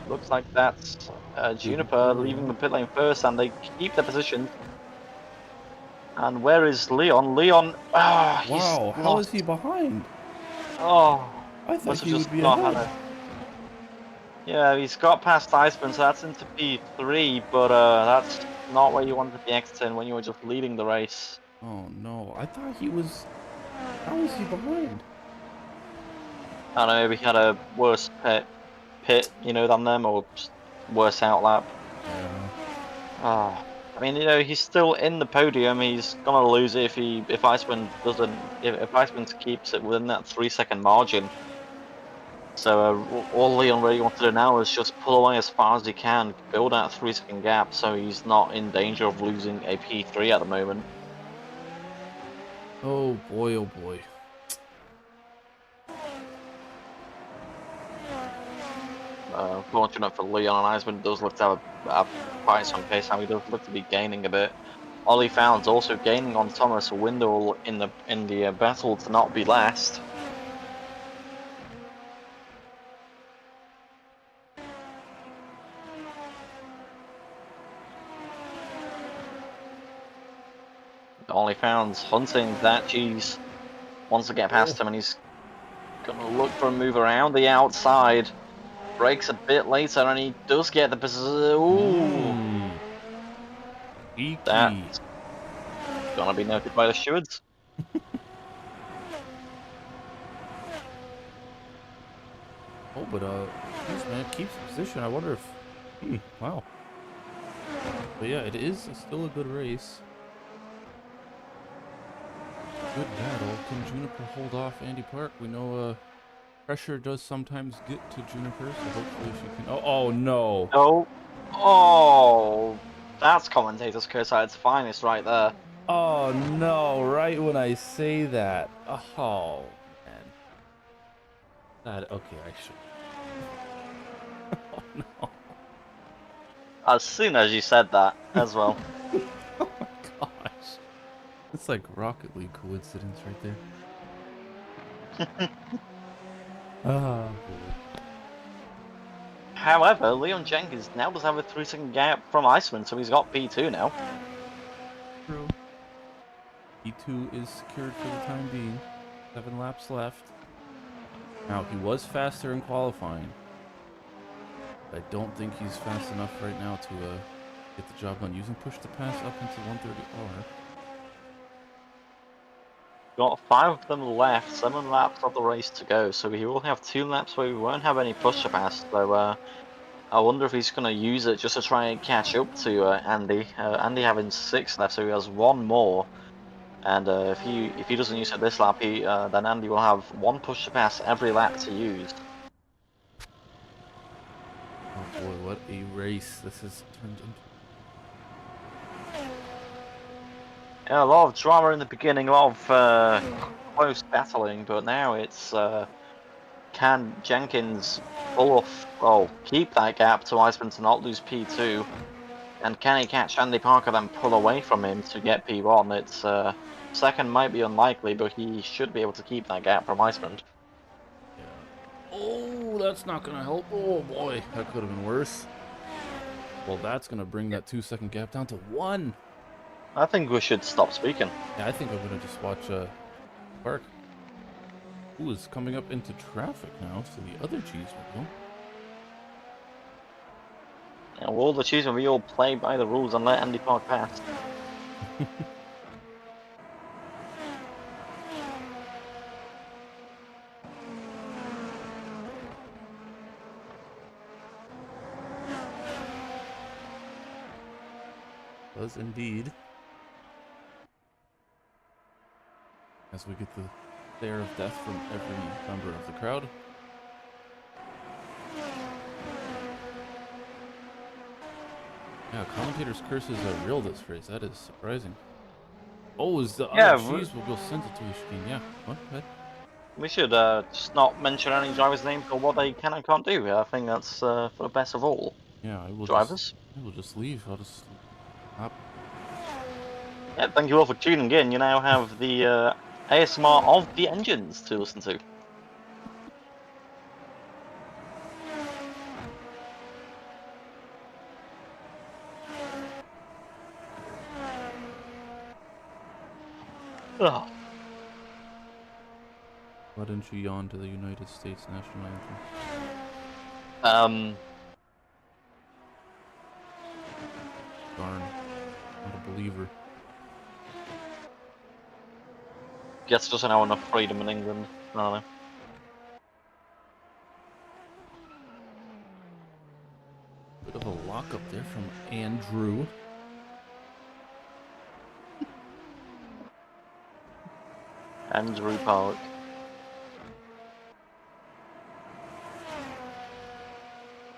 Speaker 2: Looks like that's Juniper leaving the pit lane first, and they keep their position. And where is Leon? Leon, he's
Speaker 1: Wow, how
Speaker 2: lost.
Speaker 1: is he behind?
Speaker 2: Oh,
Speaker 1: I thought
Speaker 2: must have
Speaker 1: he would
Speaker 2: just
Speaker 1: be
Speaker 2: not
Speaker 1: ahead.
Speaker 2: had a... Yeah, he's got past Iceman, so that's into P3, but that's not where you want to be exiting when you were just leading the race.
Speaker 1: Oh no, I thought he was. How is he behind?
Speaker 2: I don't know, maybe he had a worse pit, than them, or just worse outlap.
Speaker 1: Yeah.
Speaker 2: I mean, he's still in the podium. He's gonna lose it if Iceman doesn't, if Iceman keeps it within that 3-second margin. So all Leon really wants to do now is just pull away as far as he can, build that 3-second gap, so he's not in danger of losing a P3 at the moment.
Speaker 1: Oh boy, oh boy.
Speaker 2: Fortunate for Leon, and Iceman does look to have quite some pace now. He does look to be gaining a bit. Ollie Fallon's also gaining on Thomas Windle in the battle to not be last. Ollie Fallon's hunting that cheese. Wants to get past him, and he's gonna look for a move around the outside. Breaks a bit later, and he does get the position. Ooh, that's gonna be noted by the stewards.
Speaker 1: Oh, but this man keeps position. I wonder if. Wow. But yeah, it is still a good race. Good battle. Can Juniper hold off Andy Park? We know pressure does sometimes get to Juniper, so hopefully she can. Oh no.
Speaker 2: Oh, that's commentator's curse at its finest right there.
Speaker 1: Oh no! Right when I say that. Oh man. Okay, I should. Oh no.
Speaker 2: As soon as you said that, as well.
Speaker 1: Oh my gosh. It's like Rocket League coincidence right there. Ah, boy.
Speaker 2: However, Leon Jenkins now does have a 3-second gap from Iceman, so he's got P2 now.
Speaker 1: True. P2 is secured for the time being. 7 laps left. Now, he was faster in qualifying. I don't think he's fast enough right now to get the job done. Using push to pass up into 130R.
Speaker 2: Got 5 of them left, 7 laps of the race to go, so he will have 2 laps where we won't have any push to pass. So I wonder if he's going to use it just to try and catch up to Andy. Andy having 6 left, so he has 1 more. And if he doesn't use it this lap, then Andy will have 1 push to pass every lap to use.
Speaker 1: Oh boy, what a race this has turned into.
Speaker 2: Yeah, a lot of drama in the beginning, a lot of close battling, but now it's can Jenkins pull off, well, keep that gap to Iceman to not lose P2, and can he catch Andy Parker then pull away from him to get P1? It's second might be unlikely, but he should be able to keep that gap from Iceman.
Speaker 1: Yeah. Oh, that's not gonna help. Oh boy, that could have been worse. Well, that's gonna bring that 2-second gap down to 1.
Speaker 2: I think we should stop speaking.
Speaker 1: Yeah, I think I'm gonna just watch Park. Who is coming up into traffic now, so the other cheese will go.
Speaker 2: Yeah, well, the Cheesman, we all play by the rules and let Andy Park pass.
Speaker 1: Does indeed. As we get the stare of death from every member of the crowd. Yeah, commentators' curses are real this race. That is surprising. Oh, is the other cheese will go send it to Ishkin. Yeah, what?
Speaker 2: We should just not mention any driver's name for what they can and can't do. I think that's for the best of all.
Speaker 1: Yeah, I will
Speaker 2: Drivers.
Speaker 1: just leave. I'll just hop.
Speaker 2: Yeah, thank you all for tuning in. You now have the ASMR of the engines to listen to. Oh.
Speaker 1: Why didn't you yawn to the United States national anthem? Darn, not a believer.
Speaker 2: Guess doesn't have enough freedom in England. I don't know.
Speaker 1: Bit of a lock up there from Andrew.
Speaker 2: Andrew Park.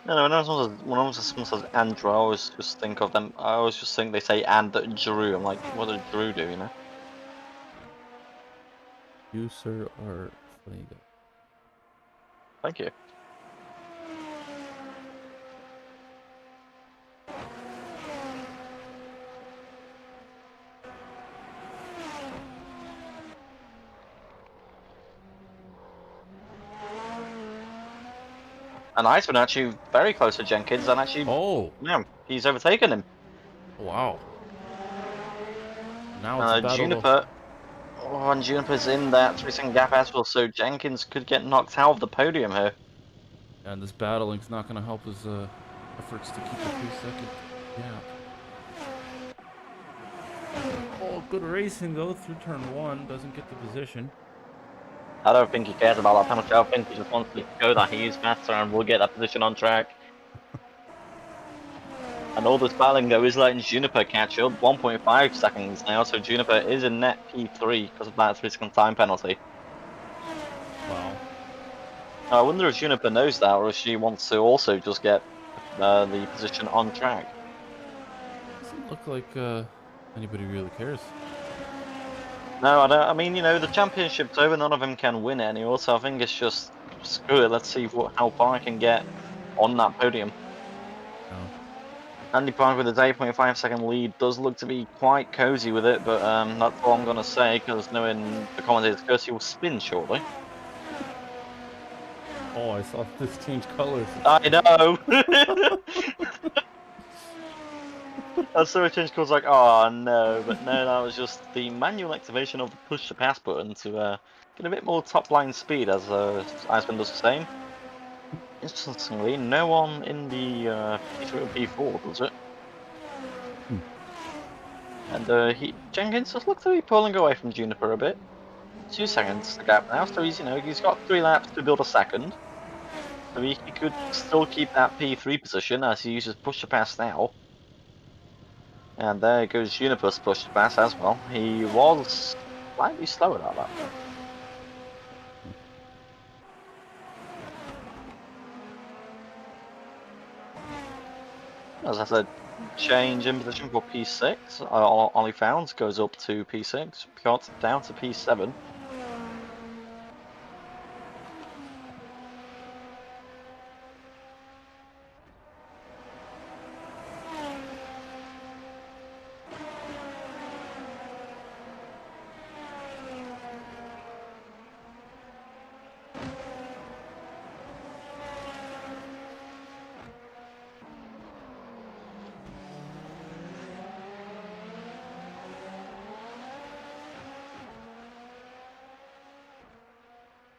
Speaker 2: No, when someone says Andrew, I always just think of them. I always just think they say and Drew. I'm like, what does Drew do? You know?
Speaker 1: You, sir, are funny guy.
Speaker 2: Thank you. And Iceman actually very close to Jenkins, and actually, yeah, he's overtaken him.
Speaker 1: Wow. Now it's a battle.
Speaker 2: Juniper, and Juniper's in that 3-second gap as well, so Jenkins could get knocked out of the podium here.
Speaker 1: And this battling's not going to help his efforts to keep a 3-second gap. Oh, good racing though through turn 1. Doesn't get the position.
Speaker 2: I don't think he cares about that penalty. I think he just wants to show that he is faster and will get that position on track. And all this battling though is letting Juniper catch up. 1.5 seconds now, so Juniper is in net P3 because of that 3-second time penalty.
Speaker 1: Wow.
Speaker 2: I wonder if Juniper knows that, or if she wants to also just get the position on track.
Speaker 1: Doesn't look like anybody really cares.
Speaker 2: No, I don't. I mean, you know, the championship's over. None of them can win it anymore. So I think it's just screw it. Let's see how far I can get on that podium.
Speaker 1: Oh.
Speaker 2: Andy Park with his 8.5-second lead does look to be quite cozy with it, but that's all I'm gonna say because knowing the commentator's curse, he will spin shortly.
Speaker 1: Oh, I saw this change colors.
Speaker 2: I know. I saw it change colors like, oh no, but no, that was just the manual activation of the push to pass button to get a bit more top line speed, as Iceman does the same. Interestingly, no one in the P3 or P4 does it. And Jenkins just looks to be pulling away from Juniper a bit. 2 seconds the gap now, so he's got 3 laps to build a second. So he could still keep that P3 position as he uses push to pass now. And there goes Juniper's push to pass as well. He was slightly slower that lap though. As I said, change in position for P6. Ollie Founds goes up to P6, Piot down to P7.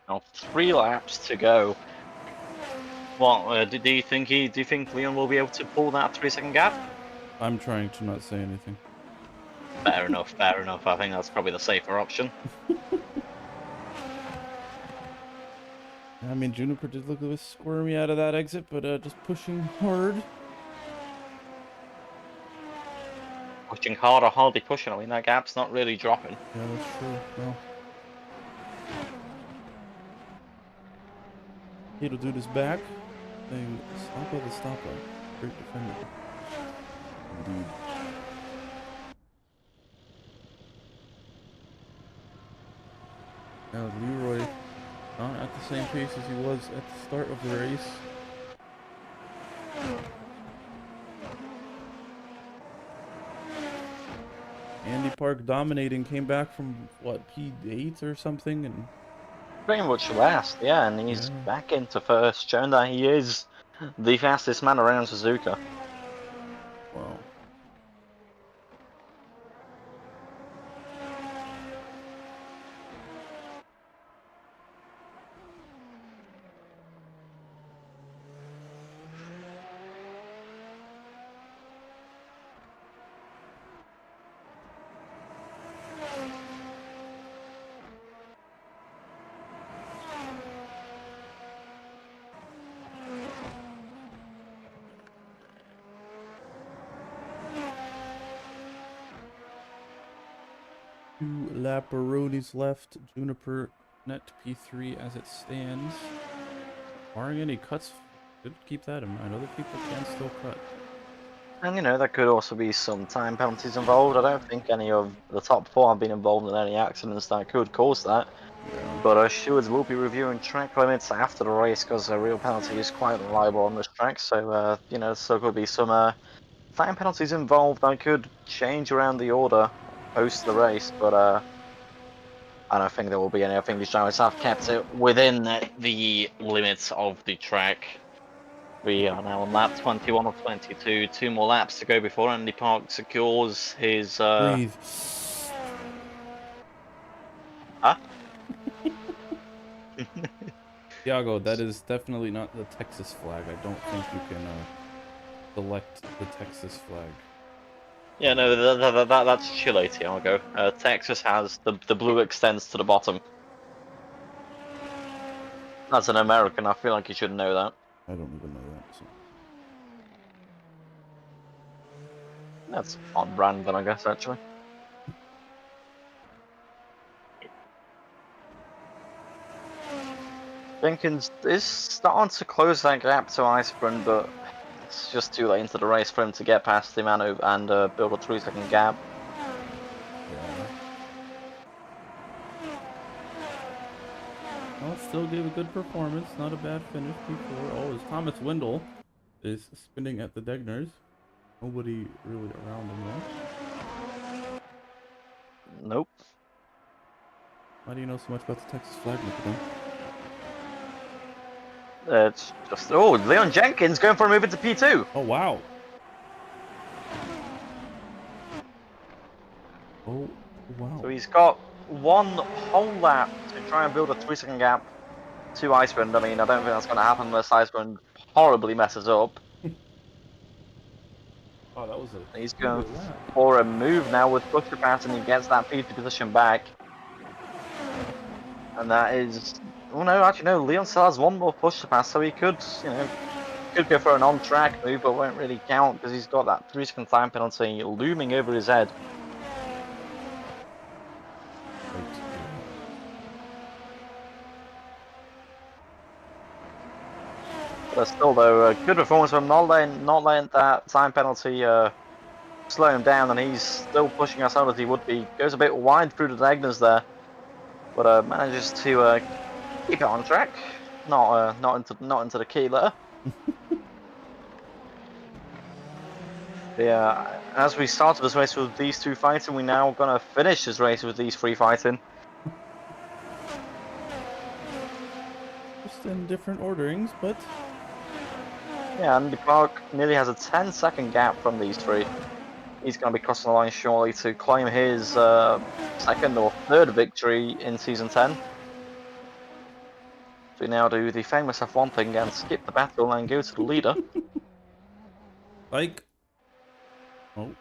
Speaker 2: Now 3 laps to go. What do you think Leon will be able to pull that 3-second gap?
Speaker 1: I'm trying to not say anything.
Speaker 2: Fair enough, fair enough. I think that's probably the safer option.
Speaker 1: I mean, Juniper did look a bit squirmy out of that exit, but just pushing hard.
Speaker 2: Pushing harder, hardly pushing. I mean, that gap's not really dropping.
Speaker 1: Yeah, that's true. No. He'll do this back. Saying, stop at the stoplight. Great defender. Indeed. Now Leroy not at the same pace as he was at the start of the race. Andy Park dominating, came back from what, P8 or something, and
Speaker 2: Pretty much last, yeah, and he's back into first, showing that he is the fastest man around Suzuka.
Speaker 1: wow. Two Laparonis left. Juniper net P3 as it stands. Barring any cuts, good to keep that in mind. Other people can still cut.
Speaker 2: And there could also be some time penalties involved. I don't think any of the top 4 have been involved in any accidents that could cause that.
Speaker 1: Yeah.
Speaker 2: But stewards will be reviewing track limits after the race because a real penalty is quite reliable on this track. So, still could be some time penalties involved that could change around the order post the race. But I don't think there will be any. I think these drivers have kept it within the limits of the track. We are now on lap 21 of 22. 2 more laps to go before Andy Park secures his.
Speaker 1: Breathe.
Speaker 2: Huh?
Speaker 1: Thiago, that is definitely not the Texas flag. I don't think you can select the Texas flag.
Speaker 2: Yeah, no, that's Chile, Thiago. Texas has the blue extends to the bottom. As an American, I feel like you should know that.
Speaker 1: I don't even know that. So.
Speaker 2: That's on brand, then I guess actually. Jenkins is starting to close that gap to Iceburn, but it's just too late into the race for him to get past him and build a 3-second gap.
Speaker 1: Yeah. Well, still gave a good performance. Not a bad finish before. Oh, as Thomas Windle is spinning at the Degners. Nobody really around him though.
Speaker 2: Nope.
Speaker 1: Why do you know so much about the Texas flag, Nico?
Speaker 2: It's just Leon Jenkins going for a move into P2.
Speaker 1: Oh wow. Oh wow.
Speaker 2: So he's got 1 whole lap to try and build a 3-second gap to Iceburn. I mean, I don't think that's going to happen unless Iceburn horribly messes up.
Speaker 1: Oh, that was a.
Speaker 2: He's going for a move now with push to pass, and he gets that P2 position back. And that is. Oh no, actually no. Leon still has one more push to pass, so he could, could go for an on-track move, but won't really count because he's got that 3-second time penalty looming over his head. But still, though, a good performance from not letting that time penalty slow him down, and he's still pushing as hard as he would be. Goes a bit wide through the diagonals there, but manages to keep it on track. Not into the keeler. Yeah, as we started this race with these two fighting, we're now gonna finish this race with these three fighting.
Speaker 1: Just in different orderings, but
Speaker 2: Yeah, and Clark nearly has a 10-second gap from these three. He's going to be crossing the line shortly to claim his second or third victory in Season 10. So we now do the famous F1 thing and skip the battle and go to the leader.
Speaker 1: like, oh,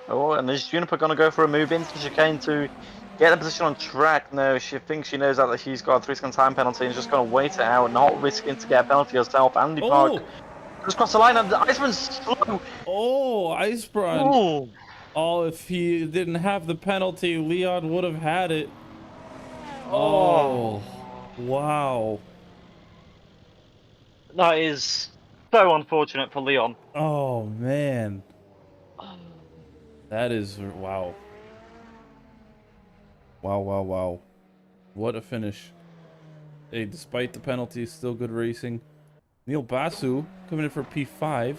Speaker 2: Oh, and is Juniper going to go for a move into the chicane to get the position on track? No, she thinks she knows that she's got a 3-second time penalty and is just going to wait it out, not risking to get a penalty herself. Andy Park just crossed the line and the Iceman's slow.
Speaker 1: Oh, Icebrun.
Speaker 2: Oh.
Speaker 1: Oh, if he didn't have the penalty, Leon would have had it.
Speaker 2: Oh.
Speaker 1: Wow.
Speaker 2: That is so unfortunate for Leon.
Speaker 1: Oh, man. That is, wow. Wow. What a finish. Hey, despite the penalty, still good racing. Neil Basu coming in for P5.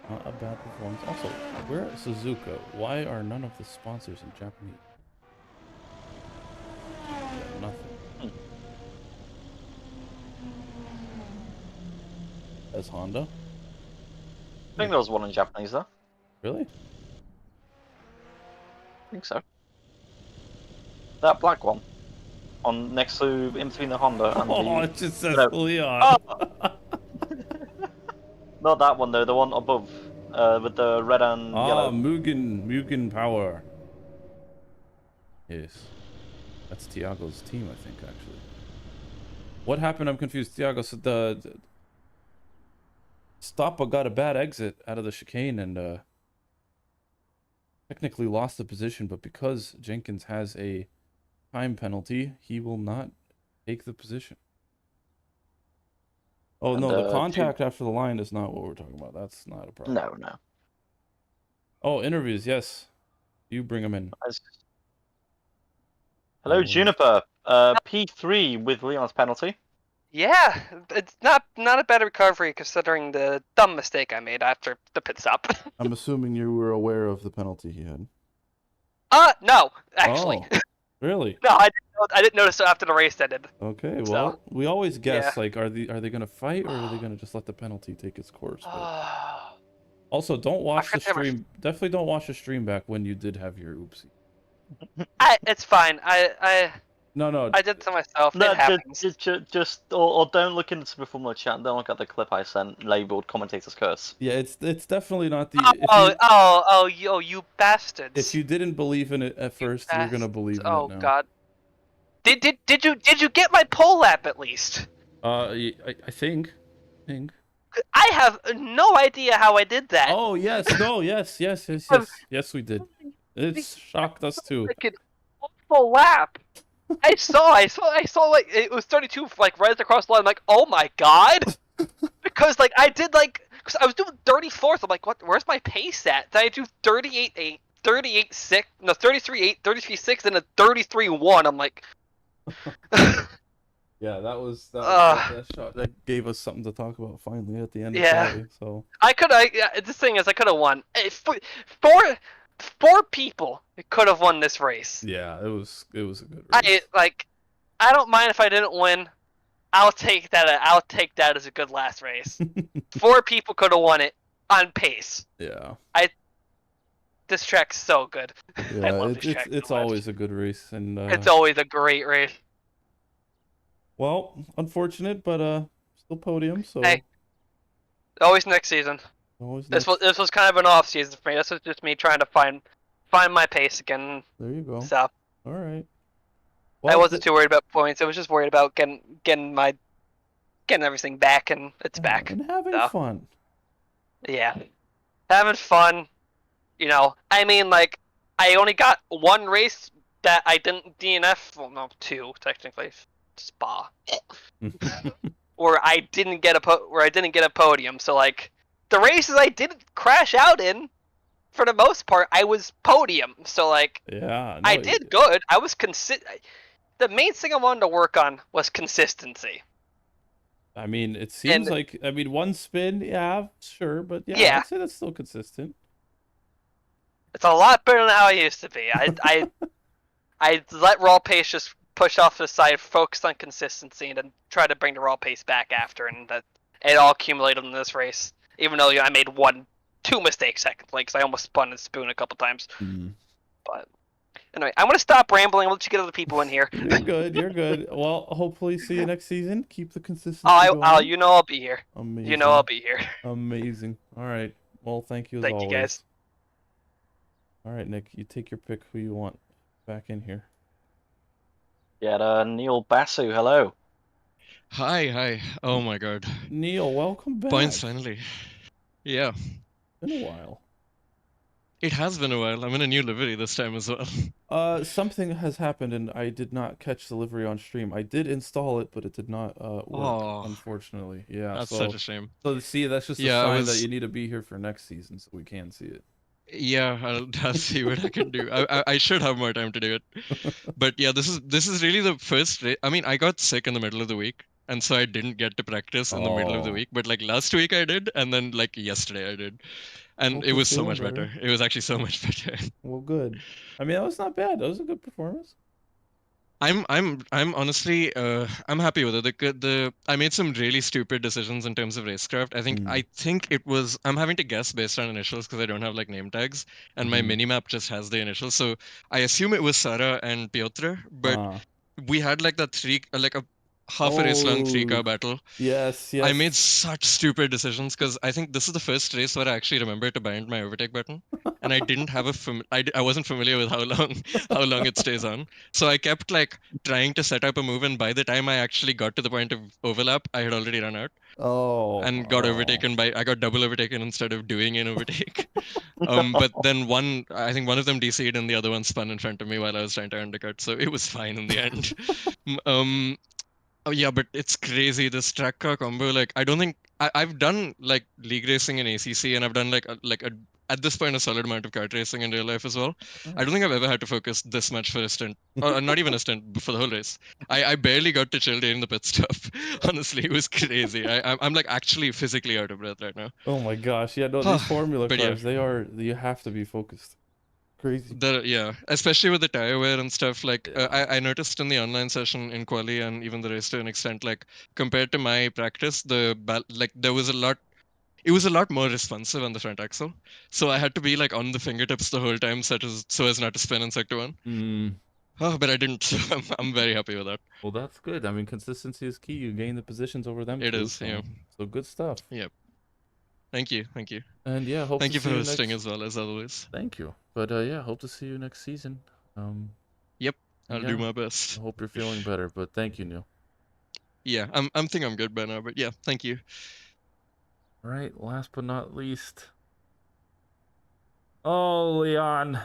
Speaker 1: Not a bad performance. Also, we're at Suzuka. Why are none of the sponsors in Japanese? Yeah, nothing. As Honda?
Speaker 2: I think there was one in Japanese though.
Speaker 1: Really?
Speaker 2: I think so. That black one. On next to in between the Honda and
Speaker 1: Oh,
Speaker 2: the.
Speaker 1: it just says
Speaker 2: No.
Speaker 1: Leon.
Speaker 2: Oh! Not that one though, the one above. With the red and yellow.
Speaker 1: Mugen Power. Yes. That's Tiago's team, I think, actually. What happened? I'm confused. Tiago, so the Stoppa got a bad exit out of the chicane and technically lost the position, but because Jenkins has a time penalty, he will not take the position. Oh,
Speaker 2: And,
Speaker 1: no, the contact after the line is not what we're talking about. That's not a problem.
Speaker 2: No.
Speaker 1: Oh, interviews, yes. You bring them in.
Speaker 2: Hello, Juniper. P3 with Leon's penalty.
Speaker 3: Yeah, it's not a bad recovery considering the dumb mistake I made after the pit stop.
Speaker 1: I'm assuming you were aware of the penalty he had.
Speaker 3: No, actually.
Speaker 1: Oh, really?
Speaker 3: No, I didn't notice it after the race ended.
Speaker 1: Okay, well,
Speaker 3: So,
Speaker 1: we always guess,
Speaker 3: yeah.
Speaker 1: like, are they gonna fight or are they gonna just let the penalty take its course? But also, don't watch the stream. Definitely don't watch the stream back when you did have your oopsie.
Speaker 3: It's fine.
Speaker 1: No.
Speaker 3: I did it to myself.
Speaker 2: No,
Speaker 3: it happens.
Speaker 2: just or don't look into the Formula chat. Don't look at the clip I sent labeled "Commentator's Curse."
Speaker 1: Yeah, it's definitely not the.
Speaker 3: You bastards!
Speaker 1: If you didn't believe in it at first, you're gonna believe in it now.
Speaker 3: Oh God! Did you get my pole lap at least?
Speaker 1: I think.
Speaker 3: I have no idea how I did that.
Speaker 1: Oh yes, no, yes, we did. It shocked us too.
Speaker 3: Like an awful lap. I saw like it was 32 like right across the line. I'm like, oh my God, because like I did like because I was doing 34th. I'm like, what? Where's my pace at? Did I do 38.8, 38.6, no 33.8, 33.6, and a 33.1? I'm like.
Speaker 1: Yeah, that shot that gave us something to talk about finally at the end of Friday. So
Speaker 3: the thing is, I could have won. Four people could have won this race.
Speaker 1: Yeah, it was a good race.
Speaker 3: I don't mind if I didn't win. I'll take that. I'll take that as a good last race. 4 people could have won it on pace.
Speaker 1: Yeah.
Speaker 3: This track's so good.
Speaker 1: Yeah,
Speaker 3: I love this track
Speaker 1: it's
Speaker 3: so much.
Speaker 1: always a good race, and
Speaker 3: it's always a great race.
Speaker 1: Well, unfortunate, but still podium. So
Speaker 3: hey, always next season.
Speaker 1: Always
Speaker 3: This
Speaker 1: next.
Speaker 3: was kind of an off season for me. This was just me trying to find my pace again.
Speaker 1: There you go.
Speaker 3: So
Speaker 1: All right.
Speaker 3: I wasn't too worried about points. I was just worried about getting everything back, and it's back.
Speaker 1: And having
Speaker 3: So,
Speaker 1: fun.
Speaker 3: yeah, having fun. You know, I mean, like, I only got one race that I didn't DNF. Well, no, two technically. Spa. Where I didn't get a podium. So like, the races I didn't crash out in, for the most part, I was podium. So like,
Speaker 1: Yeah.
Speaker 3: I did good. I was The main thing I wanted to work on was consistency.
Speaker 1: I mean, it seems like one spin, yeah, sure, but yeah, I'd say that's still consistent.
Speaker 3: It's a lot better than how I used to be. I let raw pace just push off to the side, focus on consistency, and then try to bring the raw pace back after, and that it all accumulated in this race. Even though I made two mistakes technically, because I almost spun and spoon a couple times. But anyway, I'm gonna stop rambling. I'll let you get other people in here.
Speaker 1: You're good. You're good. Well, hopefully see you next season. Keep the consistency going.
Speaker 3: I'll be here.
Speaker 1: Amazing.
Speaker 3: I'll be here.
Speaker 1: Amazing. All right. Well, thank you as always.
Speaker 3: Thank you, guys.
Speaker 1: All right, Nick, you take your pick who you want back in here.
Speaker 2: Yeah, Neil Basu, hello.
Speaker 4: Hi. Oh my god.
Speaker 1: Neil, welcome back.
Speaker 4: Points finally. Yeah.
Speaker 1: Been a while.
Speaker 4: It has been a while. I'm in a new livery this time as well.
Speaker 1: Something has happened and I did not catch the livery on stream. I did install it, but it did not work, unfortunately. Yeah.
Speaker 4: That's such a shame.
Speaker 1: So see, that's just a sign that you need to be here for next season so we can see it.
Speaker 4: Yeah, I'll see what I can do. I should have more time to do it. But yeah, this is really the first I mean, I got sick in the middle of the week, and so I didn't get to practice in the middle of the week. But like last week I did, and then like yesterday I did. And it was so much better. It was actually so much better.
Speaker 1: Well, good. I mean, that was not bad. That was a good performance.
Speaker 4: I'm honestly I'm happy with it. I made some really stupid decisions in terms of racecraft. I think it was, I'm having to guess based on initials because I don't have like name tags, and my minimap just has the initials. So I assume it was Sarah and Piotr, but we had like a half a race long 3-car battle.
Speaker 1: Yes.
Speaker 4: I made such stupid decisions because I think this is the first race where I actually remembered to bind my overtake button, and I didn't have I wasn't familiar with how long it stays on. So I kept like trying to set up a move, and by the time I actually got to the point of overlap, I had already run out. And got overtaken I got double overtaken instead of doing an overtake. But then I think one of them DC'd and the other one spun in front of me while I was trying to undercut, so it was fine in the end. Oh yeah, but it's crazy, this track car combo. Like, I don't think I've done like league racing in ACC, and I've done at this point a solid amount of kart racing in real life as well. I don't think I've ever had to focus this much for a stint, or not even a stint, for the whole race. I barely got to chill during the pit stop. Honestly, it was crazy. I'm like actually physically out of breath right now.
Speaker 1: Oh my gosh, yeah, no, these formula cars, you have to be focused. Crazy.
Speaker 4: Yeah, especially with the tire wear and stuff. Like I noticed in the online session in quali and even the race to an extent, like compared to my practice, there was a lot. It was a lot more responsive on the front axle, so I had to be like on the fingertips the whole time, so as not to spin in sector 1. But I didn't. So I'm very happy with that.
Speaker 1: Well, that's good. I mean, consistency is key. You gain the positions over them.
Speaker 4: It is, yeah.
Speaker 1: So good stuff.
Speaker 4: Yep. Thank you.
Speaker 1: And yeah,
Speaker 4: thank you for hosting as well as always.
Speaker 1: Thank you. But yeah, hope to see you next season.
Speaker 4: Yep, I'll do my best.
Speaker 1: I hope you're feeling better. But thank you, Neil.
Speaker 4: Yeah, I'm thinking I'm good by now. But yeah, thank you.
Speaker 1: All right. Last but not least. Oh, Leon.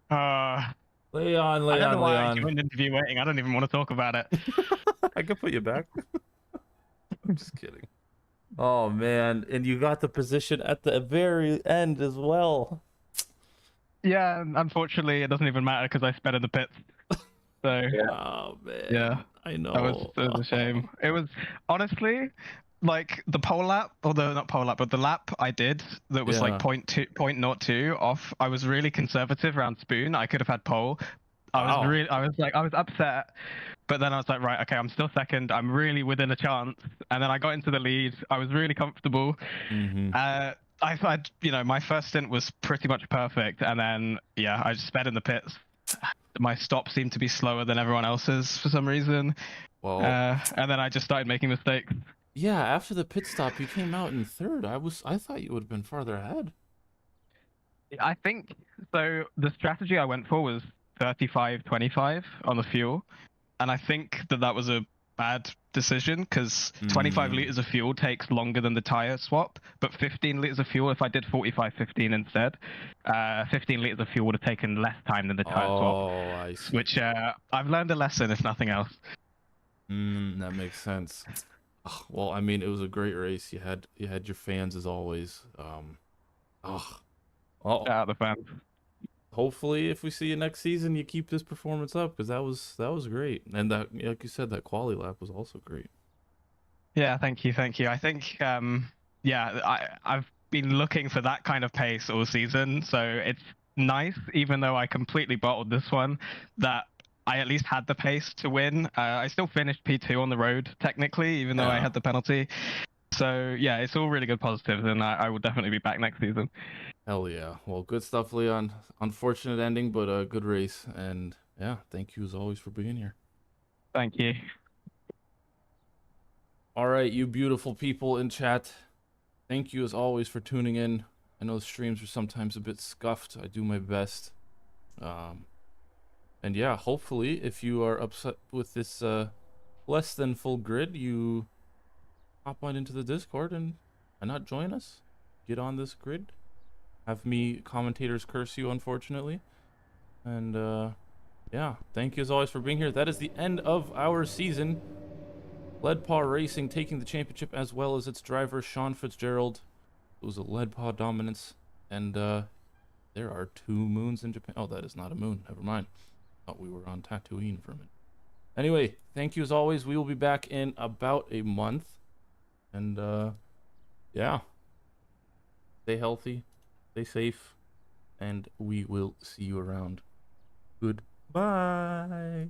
Speaker 5: I don't know why I joined interview waiting. I don't even want to talk about it.
Speaker 1: I can put you back. I'm just kidding. Oh man, and you got the position at the very end as well.
Speaker 5: Yeah, unfortunately, it doesn't even matter because I sped in the pits. So
Speaker 1: oh man,
Speaker 5: yeah,
Speaker 1: I know.
Speaker 5: That was a shame. It was honestly like the pole lap, or not pole lap, but the lap I did that was like 0.02 off. I was really conservative around spoon. I could have had pole. I was upset. But then I was like, right, okay, I'm still second. I'm really within a chance. And then I got into the lead. I was really comfortable. I thought, my first stint was pretty much perfect. And then, yeah, I just sped in the pits. My stop seemed to be slower than everyone else's for some reason.
Speaker 1: Well,
Speaker 5: and then I just started making mistakes.
Speaker 1: Yeah, after the pit stop, you came out in third. I thought you would have been farther ahead.
Speaker 5: I think so. The strategy I went for was 35-25 on the fuel, and I think that was a bad decision because 25 liters of fuel takes longer than the tire swap, but 15 liters of fuel, if I did 45-15 instead, 15 liters of fuel would have taken less time than the tire swap.
Speaker 1: Oh, I see.
Speaker 5: Which I've learned a lesson, if nothing else.
Speaker 1: That makes sense. Ugh, well, I mean, it was a great race. You had your fans as always. Well,
Speaker 5: The fans.
Speaker 1: hopefully, if we see you next season, you keep this performance up because that was great. And that, like you said, that quali lap was also great.
Speaker 5: Yeah, thank you. I think, I've been looking for that kind of pace all season, so it's nice, even though I completely bottled this one, that I at least had the pace to win. I still finished P2 on the road, technically, even though I
Speaker 1: Yeah.
Speaker 5: had the penalty. So, yeah, it's all really good positives, and I will definitely be back next season.
Speaker 1: Hell yeah. Well, good stuff, Leon. Unfortunate ending, but a good race. And yeah, thank you as always for being here.
Speaker 5: Thank you.
Speaker 1: All right, you beautiful people in chat. Thank you as always for tuning in. I know the streams are sometimes a bit scuffed. I do my best. And yeah, hopefully, if you are upset with this less than full grid, you hop on into the Discord and not join us. Get on this grid. Have me commentators curse you, unfortunately. And yeah, thank you as always for being here. That is the end of our season. Leadpaw Racing taking the championship as well as its driver, Sean Fitzgerald. It was a Leadpaw dominance. And there are 2 moons in Japan. Oh, that is not a moon. Never mind. Thought we were on Tatooine for a minute. Anyway, thank you as always. We will be back in about a month. And yeah. Stay healthy. Stay safe. And we will see you around. Goodbye.